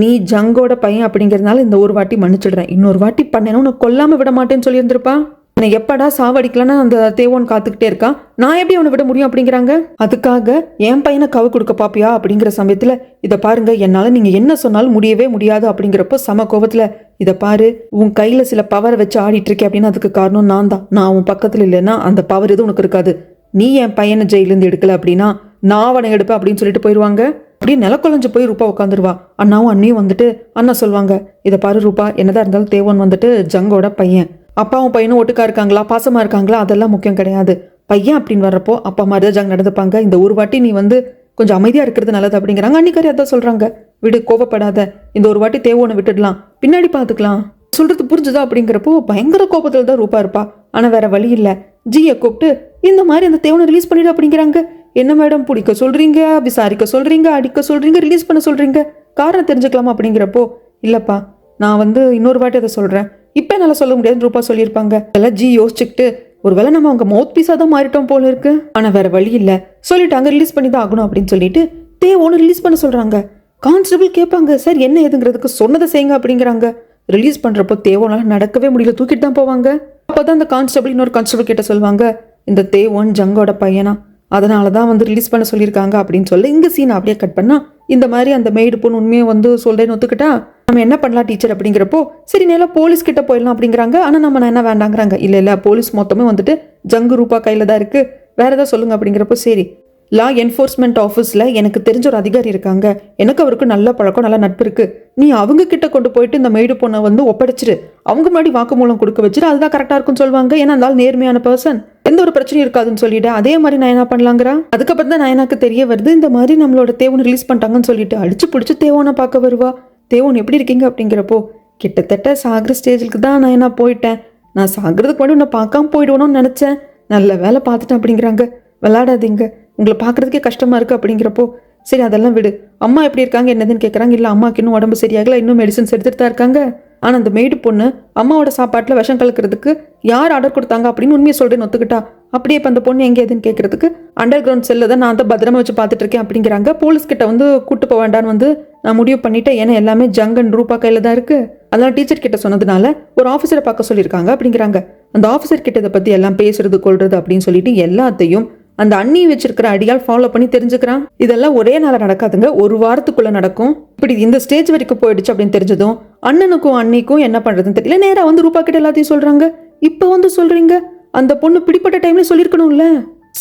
நீ ஜங்கோட பையன் அப்படிங்கிறதுனால இந்த ஒரு வாட்டி மன்னிச்சிடுறேன், இன்னொரு வாட்டி பண்ணேன்னா உன்னை கொல்லாம விட மாட்டேன்னு சொல்லியிருந்திருப்பா. என்னை எப்படா சாவடிக்கலன்னா அந்த தேவோன் காத்துக்கிட்டே இருக்கான், நான் எப்படி அவனை விட முடியும் அப்படிங்கிறாங்க. அதுக்காக என் பையனை கவு கொடுக்க பாப்பியா அப்படிங்கிற சமயத்துல, இதை பாருங்க என்னால நீங்க என்ன சொன்னாலும் முடியவே முடியாது அப்படிங்கிறப்போ சம கோபத்துல, இதை பாரு உன் கையில சில பவரை வச்சு ஆடிட்டு இருக்கேன் அப்படின்னா அதுக்கு காரணம் நான் தான், நான் உன் பக்கத்துல இல்லைன்னா அந்த பவர் எதுவும் உனக்கு இருக்காது, நீ என் பையனை ஜெயிலிருந்து எடுக்கல அப்படின்னா நான் அவனை எடுப்பேன் அப்படின்னு சொல்லிட்டு போயிடுவாங்க. அப்படியே நிலக்குழஞ்சு போய் ரூபா உட்காந்துருவா. அண்ணாவும் அண்ணியும் வந்துட்டு அண்ணா சொல்லுவாங்க, இதை பாரு ரூபா, என்னதான் இருந்தாலும் தேவோன் வந்துட்டு ஜங்கோட பையன், அப்பாவும் பையனும் ஒட்டுக்கா இருக்காங்களா பாசமா இருக்காங்களா அதெல்லாம் முக்கியம் கிடையாது, பையன் அப்படின்னு வர்றப்போ அப்பா மாதிரி தான் ஜங் நடந்துப்பாங்க, இந்த ஒரு வாட்டி நீ வந்து கொஞ்சம் அமைதியா இருக்கிறது நல்லது அப்படிங்கிறாங்க. அன்னிக்காரி அதான் சொல்றாங்க, விடு கோவப்படாத, இந்த ஒரு வாட்டி தேவோனை விட்டுடலாம், பின்னாடி பாத்துக்கலாம் சொல்றது புரிஞ்சுதா அப்படிங்கிறப்போ பயங்கர கோபத்தில் தான் ரூபா இருப்பா. ஆனால் வேற வழி இல்லை, ஜியை கூப்பிட்டு இந்த மாதிரி அந்த தேவனை ரிலீஸ் பண்ணிடு அப்படிங்கிறாங்க. என்ன மேடம், பிடிக்க சொல்றீங்க, விசாரிக்க சொல்றீங்க, அடிக்க சொல்றீங்க, ரிலீஸ் பண்ண சொல்றீங்க, காரணம் தெரிஞ்சுக்கலாமா அப்படிங்கிறப்போ இல்லப்பா நான் இன்னொரு வாட்டி அதை சொல்றேன், இப்போ என்னால் சொல்ல முடியாதுன்னு ரூபா சொல்லியிருப்பாங்க. அதெல்லாம் ஜி யோசிச்சுக்கிட்டு ஒருவேளை நம்ம அவங்க மவுத் பீஸாக தான் மாறிட்டோம் போல இருக்கு, ஆனால் வேற வழி இல்லை சொல்லிட்டாங்க, ரிலீஸ் பண்ணி தான் ஆகணும் அப்படின்னு சொல்லிட்டு தேவோன்னு ரிலீஸ் பண்ண சொல்றாங்க. கான்ஸ்டபிள் கேட்பாங்க, சார் என்ன ஏதுங்கிறதுக்கு சொன்னதை செய்யுங்க அப்படிங்கிறாங்க. ரிலீஸ் பண்றப்போ தேவோனால நடக்கவே முடியல, தூக்கிட்டு தான் போவாங்க. அப்போதான் அந்த கான்ஸ்டபிள் இன்னொரு கான்ஸ்டபிள் கிட்ட சொல்லுவாங்க, இந்த தேவோன் ஜங்கோட பையனா, அதனால தான் ரிலீஸ் பண்ண சொல்லியிருக்காங்க அப்படின்னு சொல்லி இங்கே சீனை அப்படியே கட் பண்ணா இந்த மாதிரி அந்த மெய்டு பொண்ணு உண்மையை சொல்றேன்னு ஒத்துக்கிட்டா நம்ம என்ன பண்ணலாம் டீச்சர் அப்படிங்கிறப்போ சரி நேரம் போலீஸ் கிட்ட போயிடலாம் அப்படிங்கிறாங்க. ஆனால் நம்ம என்ன வேண்டாங்கிறாங்க. இல்லை போலீஸ் மொத்தமே ஜங்கு ரூபா கையில் தான் இருக்கு, வேற ஏதாவது சொல்லுங்க அப்படிங்கிறப்போ சரி லா என்ஃபோர்ஸ்மெண்ட் ஆஃபீஸில் எனக்கு தெரிஞ்ச ஒரு அதிகாரி இருக்காங்க, எனக்கு அவருக்கு நல்ல பழக்கம் நல்ல நட்பு இருக்கு, நீ அவங்க கிட்ட கொண்டு போயிட்டு இந்த மெய்டு பொண்ணை ஒப்படைச்சிரு, அவங்க முன்னாடி வாக்குமூலம் கொடுக்க வச்சுட்டு அதுதான் கரெக்டாக இருக்கும்னு சொல்லுவாங்க. ஏன்னா இருந்தாலும் நேர்மையான பர்சன், எந்த ஒரு பிரச்சனையும் இருக்காதுன்னு சொல்லிட்டு அதே மாதிரி நான் என்ன பண்ணலாங்கிறா. அதுக்கப்புறம் தான் நயனாக்கு தெரிய வருது இந்த மாதிரி நம்மளோட தேவனை ரிலீஸ் பண்ணிட்டாங்கன்னு சொல்லிட்டு அடிச்சு பிடிச்சி தேவனை பார்க்க வருவா. தேவன் எப்படி இருக்கீங்க அப்படிங்கிறப்போ கிட்டத்தட்ட சாகிற ஸ்டேஜுக்கு தான் நயனா போயிட்டேன், நான் சாகிறதுக்கு முன்னாடி உன்னை பார்க்காம போயிடுவோன்னு நினச்சேன், நல்ல வேலை பார்த்துட்டேன் அப்படிங்கிறாங்க. விளையாடாதீங்க, உங்களை பார்க்குறதுக்கே கஷ்டமாக இருக்குது அப்படிங்கிறப்போ சரி அதெல்லாம் விடு, அம்மா எப்படி இருக்காங்க என்னதுன்னு கேட்குறாங்க. இல்லை அம்மாவுக்கு இன்னும் உடம்பு சரியாகல, இன்னும் மெடிசன்ஸ் எடுத்துகிட்டு தான் இருக்காங்க. ஆனால் அந்த மெய்டு பொண்ணு அம்மாவோட சாப்பாட்டில் விஷம் கலக்கிறதுக்கு யார் ஆர்டர் கொடுத்தாங்க அப்படின்னு உண்மையை சொல்கிறேன்னு ஒத்துக்கிட்டா. அப்படியே இப்போ அந்த பொண்ணு எங்கே எதுன்னு கேட்குறதுக்கு அண்டர் கிரவுண்ட் செல்லில் தான் நான் தான் பத்திரமா வச்சு பார்த்துட்டு இருக்கேன் அப்படிங்கிறாங்க. போலீஸ்கிட்ட கூட்டு போக வேண்டான்னு நான் முடிவு பண்ணிட்டேன், ஏன்னா எல்லாமே ஜங்கன் ரூபா கையில் தான் இருக்குது, அதெல்லாம் டீச்சர் கிட்ட சொன்னதுனால ஒரு ஆஃபீஸரை பார்க்க சொல்லியிருக்காங்க அப்படிங்கிறாங்க. அந்த ஆஃபீஸர் கிட்ட இதை பற்றி எல்லாம் பேசுறது கொள்றது அப்படின்னு சொல்லிட்டு எல்லாத்தையும் அந்த அண்ணி வச்சிருக்கிற அடியால் ஃபாலோ பண்ணி தெரிஞ்சுக்கிறான். இதெல்லாம் ஒரே நாள் நடக்காதுங்க, ஒரு வாரத்துக்குள்ள நடக்கும். இப்படி இந்த ஸ்டேஜ் வரைக்கும் போயிடுச்சு அப்படின்னு தெரிஞ்சதும் அண்ணனுக்கும் அண்ணிக்கும் என்ன பண்றதுன்னு தெரியல, நேரா ரூபா கிட்ட எல்லாத்தையும் சொல்றாங்க. இப்போ சொல்றீங்க அந்த பொண்ணு பிடிப்பட்ட டைம்ல சொல்லியிருக்கணும்ல.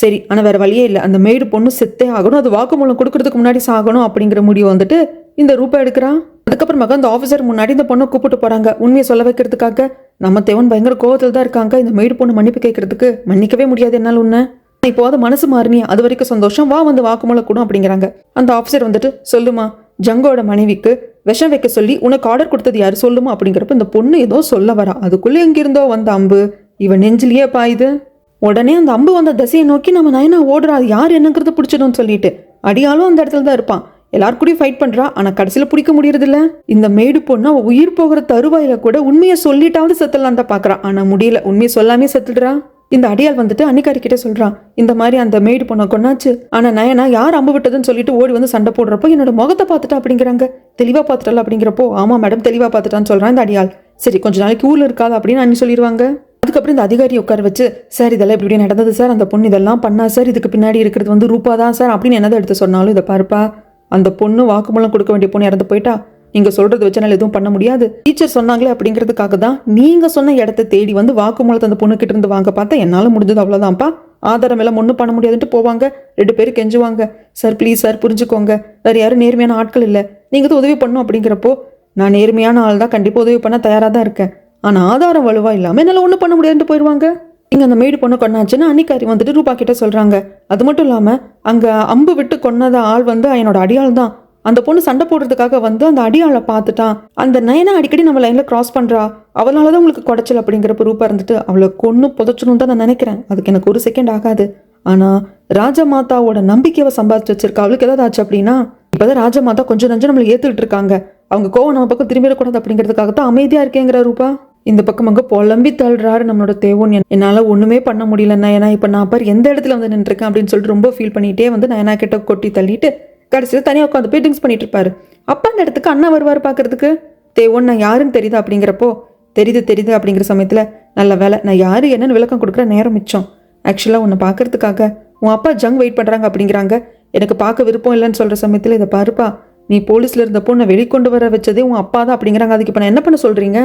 சரி ஆனால் வேற வழியே இல்லை, அந்த மெய்டு பொண்ணு செத்தே ஆகணும், அது வாக்குமூலம் கொடுக்கறதுக்கு முன்னாடி சாகணும் அப்படிங்கிற முடிவு இந்த ரூபா எடுக்கிறான். அதுக்கப்புறமாக அந்த ஆஃபீஸர் முன்னாடி இந்த பொண்ணை கூப்பிட்டு போறாங்க உண்மையை சொல்ல வைக்கிறதுக்காக. நம்ம தேவன் பயங்கர கோவத்தில் தான் இருக்காங்க, இந்த மெய்டு பொண்ணு மன்னிப்பு கேட்கறதுக்கு மன்னிக்கவே முடியாது என்னால் உன்ன, இப்போது மனசு மாறினி, அது வரைக்கும் சந்தோஷம், வா வாக்குமூலம் கூடும் அப்படிங்கிறாங்க. அந்த ஆஃபீஸர் சொல்லுமா ஜங்கோட மனைவிக்கு விஷம் வைக்க சொல்லி உனக்கு ஆர்டர் கொடுத்தது யாரு சொல்லுமா அப்படிங்கிறப்ப இந்த பொண்ணு ஏதோ சொல்ல வரா, அதுக்குள்ளே எங்கிருந்தோ வந்த அம்பு இவன் நெஞ்சிலேயே பாயுது. உடனே அந்த அம்பு வந்த திசையை நோக்கி நம்ம நயனா ஓடுறா, அது யார் என்னங்கிறத பிடிச்சிடும்னு சொல்லிட்டு. அடியாலும் அந்த இடத்துல தான் இருப்பான், எல்லாரும் கூடயும் ஃபைட் பண்றா, ஆனா கடைசியில பிடிக்க முடியறது இல்ல. இந்த மெய்டு பொண்ணு அவ உயிர் போகிற தருவாயில கூட உண்மையை சொல்லிட்டாவது செத்துடலாம் தான் பாக்குறான், ஆனா முடியல, உண்மையை சொல்லாமே செத்துடுறா. இந்த அடியால் அன்னிக்காரி கிட்ட சொல்றான், இந்த மாதிரி அந்த மெய்டு பொண்ணை கொண்டாச்சு, ஆனா நயனா யார் அம்பு விட்டதுன்னு சொல்லிட்டு ஓடி சண்டை போடுறப்போ என்னோட முகத்தை பார்த்துட்டா அப்படிங்கிறாங்க. தெளிவா பார்த்துட்டல அப்படிங்கிறப்போ ஆமா மேடம் தெளிவா பார்த்துட்டான்னு சொல்றான் இந்த அடியால். சரி கொஞ்ச நாளைக்கு ஊர்ல இருக்காது அப்படின்னு அண்ணி சொல்லிடுவாங்க. அதுக்கப்புறம் இந்த அதிகாரி உட்கார வச்சு சார் இதெல்லாம் இப்படி நடந்தது சார், அந்த பொண்ணு இதெல்லாம் பண்ணா சார், இதுக்கு பின்னாடி இருக்கிறது ரூபா தான் சார் அப்படின்னு என்னதான் எடுத்து சொன்னாலும் இதை பாருப்பா, அந்த பொண்ணு வாக்குமூலம் கொடுக்க வேண்டிய பொண்ணு இறந்து போயிட்டா, நீங்க சொல்றது வச்சனால எதுவும் பண்ண முடியாது, டீச்சர் சொன்னாங்களே அப்படிங்கிறதுக்காக தான் நீங்க சொன்ன இடத்த தேடி வாக்குமூலத்தை அந்த பொண்ணு கிட்ட இருந்து வாங்க பார்த்தா என்னால முடிஞ்சது அவ்வளவுதான்ப்பா, ஆதாரம் எல்லாம் ஒன்றும் பண்ண முடியாதுன்ட்டு போவாங்க. 2 பேரும் கெஞ்சுவாங்க, சார் ப்ளீஸ் சார் புரிஞ்சுக்கோங்க, வேற யாரும் நேர்மையான ஆட்கள் இல்லை, நீங்க தான் உதவி பண்ணும் அப்படிங்கிறப்போ நான் நேர்மையான ஆள் தான், கண்டிப்பா உதவி பண்ண தயாரா தான் இருக்கேன், ஆனா ஆதாரம் வலுவா இல்லாம என்னால ஒன்றும் பண்ண முடியாதுன்ட்டு போயிடுவாங்க. இங்க அந்த மெய்டு பொண்ணு கொண்டாச்சுன்னா அன்னிக்காரி ரூபா கிட்ட சொல்றாங்க. அது மட்டும் இல்லாம அங்க அம்பு விட்டு கொன்னத ஆள் என்னோட அடியாள் தான், அந்த பொண்ணு சண்டை போடுறதுக்காக அந்த அடியாளை பார்த்துட்டான், அந்த நயனா அடிக்கடி நம்ம லைன்ல கிராஸ் பண்றா, அவளாலதான் உங்களுக்கு குடைச்சல் அப்படிங்கிறப்ப ரூபா அவளை கொன்னு புதைச்சணும் தான் நான் நினைக்கிறேன், அதுக்கு எனக்கு 1 செகண்ட் ஆகாது, ஆனா ராஜமாதாவோட நம்பிக்கையை சம்பாதிச்சு வச்சிருக்கா, அவளுக்கு ஏதாவது ஆச்சு அப்படின்னா இப்பதான் ராஜமாதா கொஞ்சம் நஞ்சம் நம்மளை ஏத்துக்கிட்டு இருக்காங்க, அவங்க கோவம் நம்ம பக்கம் திரும்பிடக்கூடாது அப்படிங்கிறதுக்காக தான் அமைதியா இருக்கேங்கிற ரூபா. இந்த பக்கம் அங்கே புலம்பி தள்ளுறாரு நம்மளோட தேவன், என்னால் ஒன்றுமே பண்ண முடியல நயனா, இப்போ நான் பாரு எந்த இடத்துல நின்றுருக்கேன் அப்படின்னு சொல்லிட்டு ரொம்ப ஃபீல் பண்ணிட்டே நயனா கிட்ட கொட்டி தள்ளிட்டு கடைசியில் தனியாக உட்காந்து போய் ட்ரிங்க்ஸ் பண்ணிட்டு இருப்பாரு. அப்போ அந்த இடத்துக்கு அண்ணா வருவார் பார்க்கறதுக்கு. தேவன் நான் யாருன்னு தெரியுதா அப்படிங்கிறப்போ தெரியுது அப்படிங்கிற சமயத்தில் நல்ல வேலை நான் யாரு என்னன்னு விளக்கம் கொடுக்குற நேரம் மிச்சம், ஆக்சுவலாக உன்னை பார்க்கறதுக்காக உன் அப்பா ஜங் வெயிட் பண்ணுறாங்க அப்படிங்கிறாங்க, எனக்கு பார்க்க விருப்பம் இல்லைன்னு சொல்கிற சமயத்தில் இதை பாருப்பா, நீ போலீஸில் இருந்தப்போ நான் வெளிக்கொண்டு வர வச்சதே உன் அப்பா தான் அப்படிங்கிறாங்க, அதுக்கு இப்போ நான் என்ன பண்ண சொல்கிறீங்க,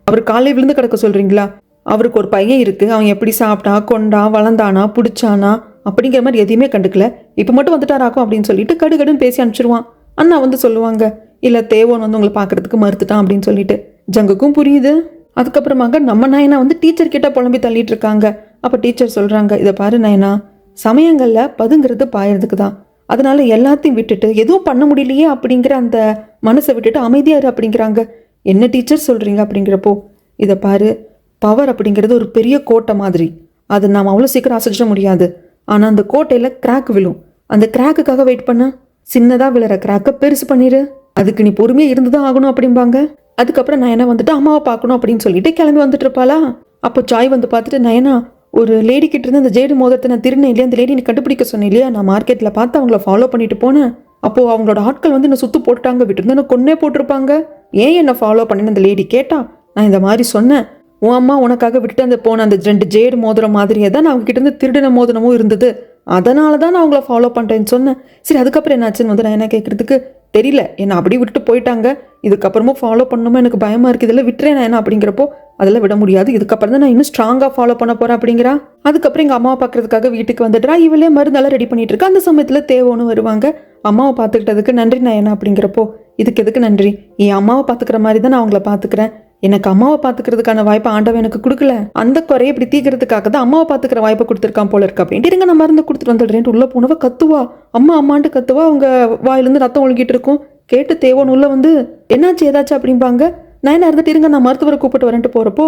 அவர் காலை விழுந்து கிடக்க சொல்கிறீங்களா, அவருக்கு ஒரு பையன் இருக்குது, அவன் எப்படி சாப்பிட்டா கொண்டா வளர்ந்தானா பிடிச்சானா அப்படிங்கிற மாதிரி எதையுமே கண்டுக்கல, இப்போ மட்டும் வந்துட்டாராக்கும் அப்படின்னு சொல்லிட்டு கடுகடுன்னு பேசி அனுப்பிச்சிருவான். அண்ணா சொல்லுவாங்க இல்லை தேவன் உங்களை பார்க்கறதுக்கு மறுத்துட்டான் அப்படின்னு சொல்லிட்டு. ஜங்குக்கும் புரியுது. அதுக்கப்புறமாக நம்ம நயனா டீச்சர் கிட்ட புலம்பி தள்ளிட்டு இருக்காங்க. அப்போ டீச்சர் சொல்கிறாங்க, இதை பாரு நயனா, சமயங்களில் பதுங்கிறது பாயறதுக்கு தான், அதனால எல்லாத்தையும் விட்டுட்டு எதுவும் பண்ண முடியலையே அப்படிங்கிற அந்த மனசை விட்டுட்டு அமைதியாரு அப்படிங்கிறாங்க. என்ன டீச்சர் சொல்கிறீங்க அப்படிங்கிறப்போ இதை பாரு, பவர் அப்படிங்கிறது ஒரு பெரிய கோட்டை மாதிரி. அது நாம் அவ்வளோ சீக்கிரம் அசைச்சிட முடியாது. ஆனால் அந்த கோட்டையில் கிராக் விழும். அந்த கிராக்குக்காக வெயிட் பண்ண, சின்னதாக விழுற கிராக்கை பெருசு பண்ணிடு. அதுக்கு நீ பொறுமையாக இருந்து தான் ஆகணும் அப்படிம்பாங்க. அதுக்கப்புறம் நயனா வந்துட்டு அம்மாவை பார்க்கணும் அப்படின்னு சொல்லிட்டு கிளம்பி வந்துட்டு இருப்பாளா. அப்போ சாய் வந்து பார்த்துட்டு, நயனா, ஒரு லேடி கிட்ட இருந்து அந்த ஜேடு மோதிரத்தை நான் திருநேன் இல்லையா, அந்த லேடி நீ கண்டுபிடிக்க சொன்னேன் இல்லையா, நான் மார்க்கெட்டில் பார்த்து அவங்கள ஃபாலோ பண்ணிட்டு போனேன். அப்போது அவங்களோட ஆட்கள் வந்து என்னை சுற்று போட்டுட்டாங்க, விட்டுருந்து என்ன கொன்னே போட்டிருப்பாங்க. ஏன் என்னை ஃபாலோ பண்ணின்னு அந்த லேடி கேட்டா, நான் இந்த மாதிரி சொன்னேன், உன் அம்மா உனக்காக விட்டுட்டு அந்த போன அந்த 2 ஜேடு மோதிரம் மாதிரியே தான் நான் அவங்க கிட்ட இருந்து திருடின மோதிரமும் இருந்தது, அதனால தான் நான் அவங்கள ஃபாலோ பண்ணுறேன்னு சொன்னேன். சரி, அதுக்கப்புறம் என்னாச்சுன்னு வந்து நான் என்ன கேட்குறதுக்கு, தெரியல, என்னை அப்படி விட்டுட்டு போயிட்டாங்க, இதுக்கப்புறமும் ஃபாலோ பண்ணணுமா எனக்கு பயமாக இருக்குது, இதெல்லாம் விட்டுறேன் நான் என்ன அப்படிங்கிறப்போ, அதெல்லாம் விட முடியாது, இதுக்கப்புறம் தான் நான் இன்னும் ஸ்ட்ராங்காக ஃபாலோ பண்ண போகிறேன் அப்படிங்கிறா. அதுக்கப்புறம் எங்கள் அம்மாவை பார்க்கறதுக்காக வீட்டுக்கு வந்துடுறா. இவளே மருந்தெல்லாம் ரெடி பண்ணிட்டு இருக்கா. அந்த சமயத்தில் தேவோன்னு வருவாங்க. அம்மாவை பார்த்துக்கிட்டதுக்கு நன்றி நயனா அப்படிங்கிறப்போ, இதுக்கு எதுக்கு நன்றி, என் அம்மாவை பார்த்துக்கிற மாதிரி தான் நான் அவங்கள பார்த்துக்கிறேன். எனக்கு அம்மாவை பார்த்துக்கிறதுக்கான வாய்ப்பை ஆண்டவன் எனக்கு கொடுக்கல, அந்த குறையை இப்படி தீக்கிறதுக்காக தான் அம்மாவை பார்த்துக்கிற வாய்ப்பை கொடுத்துருக்கான் போல இருக்கு அப்படின்ட்டு இருங்க நான் மருந்து கொடுத்துட்டு வந்துடுறேன்ட்டு உள்ள போனவ கத்துவா, அம்மா அம்மான்ட்டு கத்துவா. அவங்க வாயிலிருந்து ரத்தம் ஒழுகிட்டு இருக்கும். கேட்டு தேவோன்னு உள்ள வந்து என்னாச்சு ஏதாச்சும் அப்படிம்பாங்க. நயனா இருந்துட்டு இருங்க நான் மருத்துவரை கூப்பிட்டு வரேன்ட்டு போகிறப்போ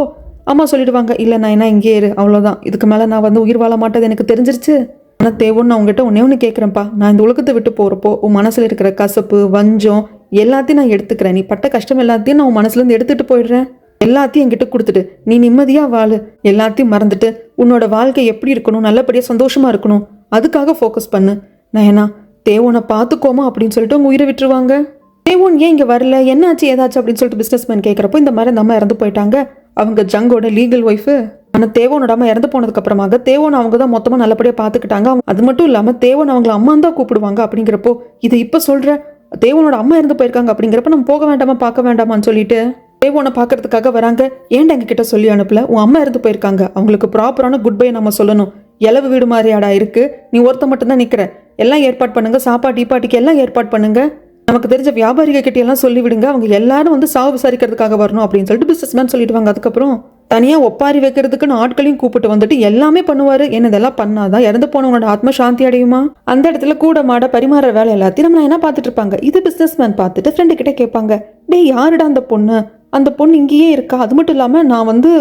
அம்மா சொல்லிடுவாங்க, இல்லை நயனா இங்கே இரு, அவ்வளோதான், இதுக்கு மேலே நான் வந்து உயிர் வாழ மாட்டேது எனக்கு தெரிஞ்சிருச்சு. ஆனால் தேவோன்னு நான் உங்ககிட்ட ஒன்று கேட்குறேன்ப்பா, நான் இந்த உலகத்தை விட்டு போகிறப்போ உன் மனசில் இருக்கிற கசப்பு வஞ்சம் எல்லாத்தையும் நான் எடுத்துக்கிறேன். நீ பட்ட கஷ்டம் எல்லாத்தையும் நான் உன் மனசுலேருந்து எடுத்துகிட்டு போயிடுறேன். எல்லாத்தையும் என்கிட்ட கொடுத்துட்டு நீ நிம்மதியாக வாழு. எல்லாத்தையும் மறந்துட்டு உன்னோட வாழ்க்கை எப்படி இருக்கணும், நல்லபடியாக சந்தோஷமாக இருக்கணும், அதுக்காக ஃபோக்கஸ் பண்ணு. நயனா, தேவோனை பார்த்துக்கோமா அப்படின்னு சொல்லிட்டு அவங்க உயிரை விட்டுருவாங்க. தேவோன் ஏன் இங்கே வரல, என்னாச்சு ஏதாச்சும் அப்படின்னு சொல்லிட்டு பிஸ்னஸ்மேன் கேட்குறப்போ, இந்த மாதிரி அந்த அம்மா இறந்து போயிட்டாங்க, அவங்க ஜங்கோட லீகல் ஒய்ஃபு. ஆனால் தேவோனோட அம்மா இறந்து போனதுக்கு அப்புறமாக தேவோன் அவங்க தான் மொத்தமாக நல்லபடியாக பார்த்துக்கிட்டாங்க. அது மட்டும் இல்லாமல் தேவோன் அவங்கள அம்மான் தான் கூப்பிடுவாங்க. அப்படிங்கிறப்போ இதை இப்போ சொல்கிற, தேவோனோட அம்மா இறந்து போயிருக்காங்க அப்படிங்கிறப்ப நம்ம போக வேண்டாமா பார்க்க வேண்டாமான்னு சொல்லிட்டு தேவோனை பார்க்கறதுக்காக வராங்க. ஏன்டா எங்ககிட்ட சொல்லி அனுப்பல, உன் அம்மா இறந்து போயிருக்காங்க, அவங்களுக்கு ப்ராப்பரான குட் பை நம்ம சொல்லணும். இலவு வீடு மாதிரியாடா இருக்கு, நீ ஒருத்த மட்டும் தான் நிற்கிற, எல்லாம் ஏற்பாடு பண்ணுங்க, சாப்பாடு டீப்பாட்டிக்கு எல்லாம் ஏற்பாடு பண்ணுங்க, நமக்கு தெரிஞ்ச வியாபாரிக கிட்ட எல்லாம் சொல்லி விடுங்க, அவங்க எல்லாரும் வந்து சாவு விசாரிக்கிறதுக்காக வரணும் அப்படின்னு சொல்லிட்டு பிசினஸ்மேன் சொல்லிடுவாங்க. அதுக்கப்புறம் தனியாக ஒப்பாரி வைக்கிறதுக்குன்னு ஆட்களையும் கூப்பிட்டு வந்துட்டு எல்லாமே பண்ணுவார். என்ன இதெல்லாம் பண்ணாதான் இறந்து போனவங்களோட ஆத்மா சாந்தி அடையுமா. அந்த இடத்துல கூட மாட பரிமாற வேலை எல்லாத்தையும் நம்ம என்ன பார்த்துட்டு இருப்பாங்க. இது பிசினஸ்மேன் பார்த்துட்டு ஃப்ரெண்டு கிட்ட கேட்பாங்க, டே யாருடா அந்த பொண்ணு, அந்த பொண்ணு இங்கேயே இருக்கா, அது மட்டும் இல்லாமல் நான் வந்து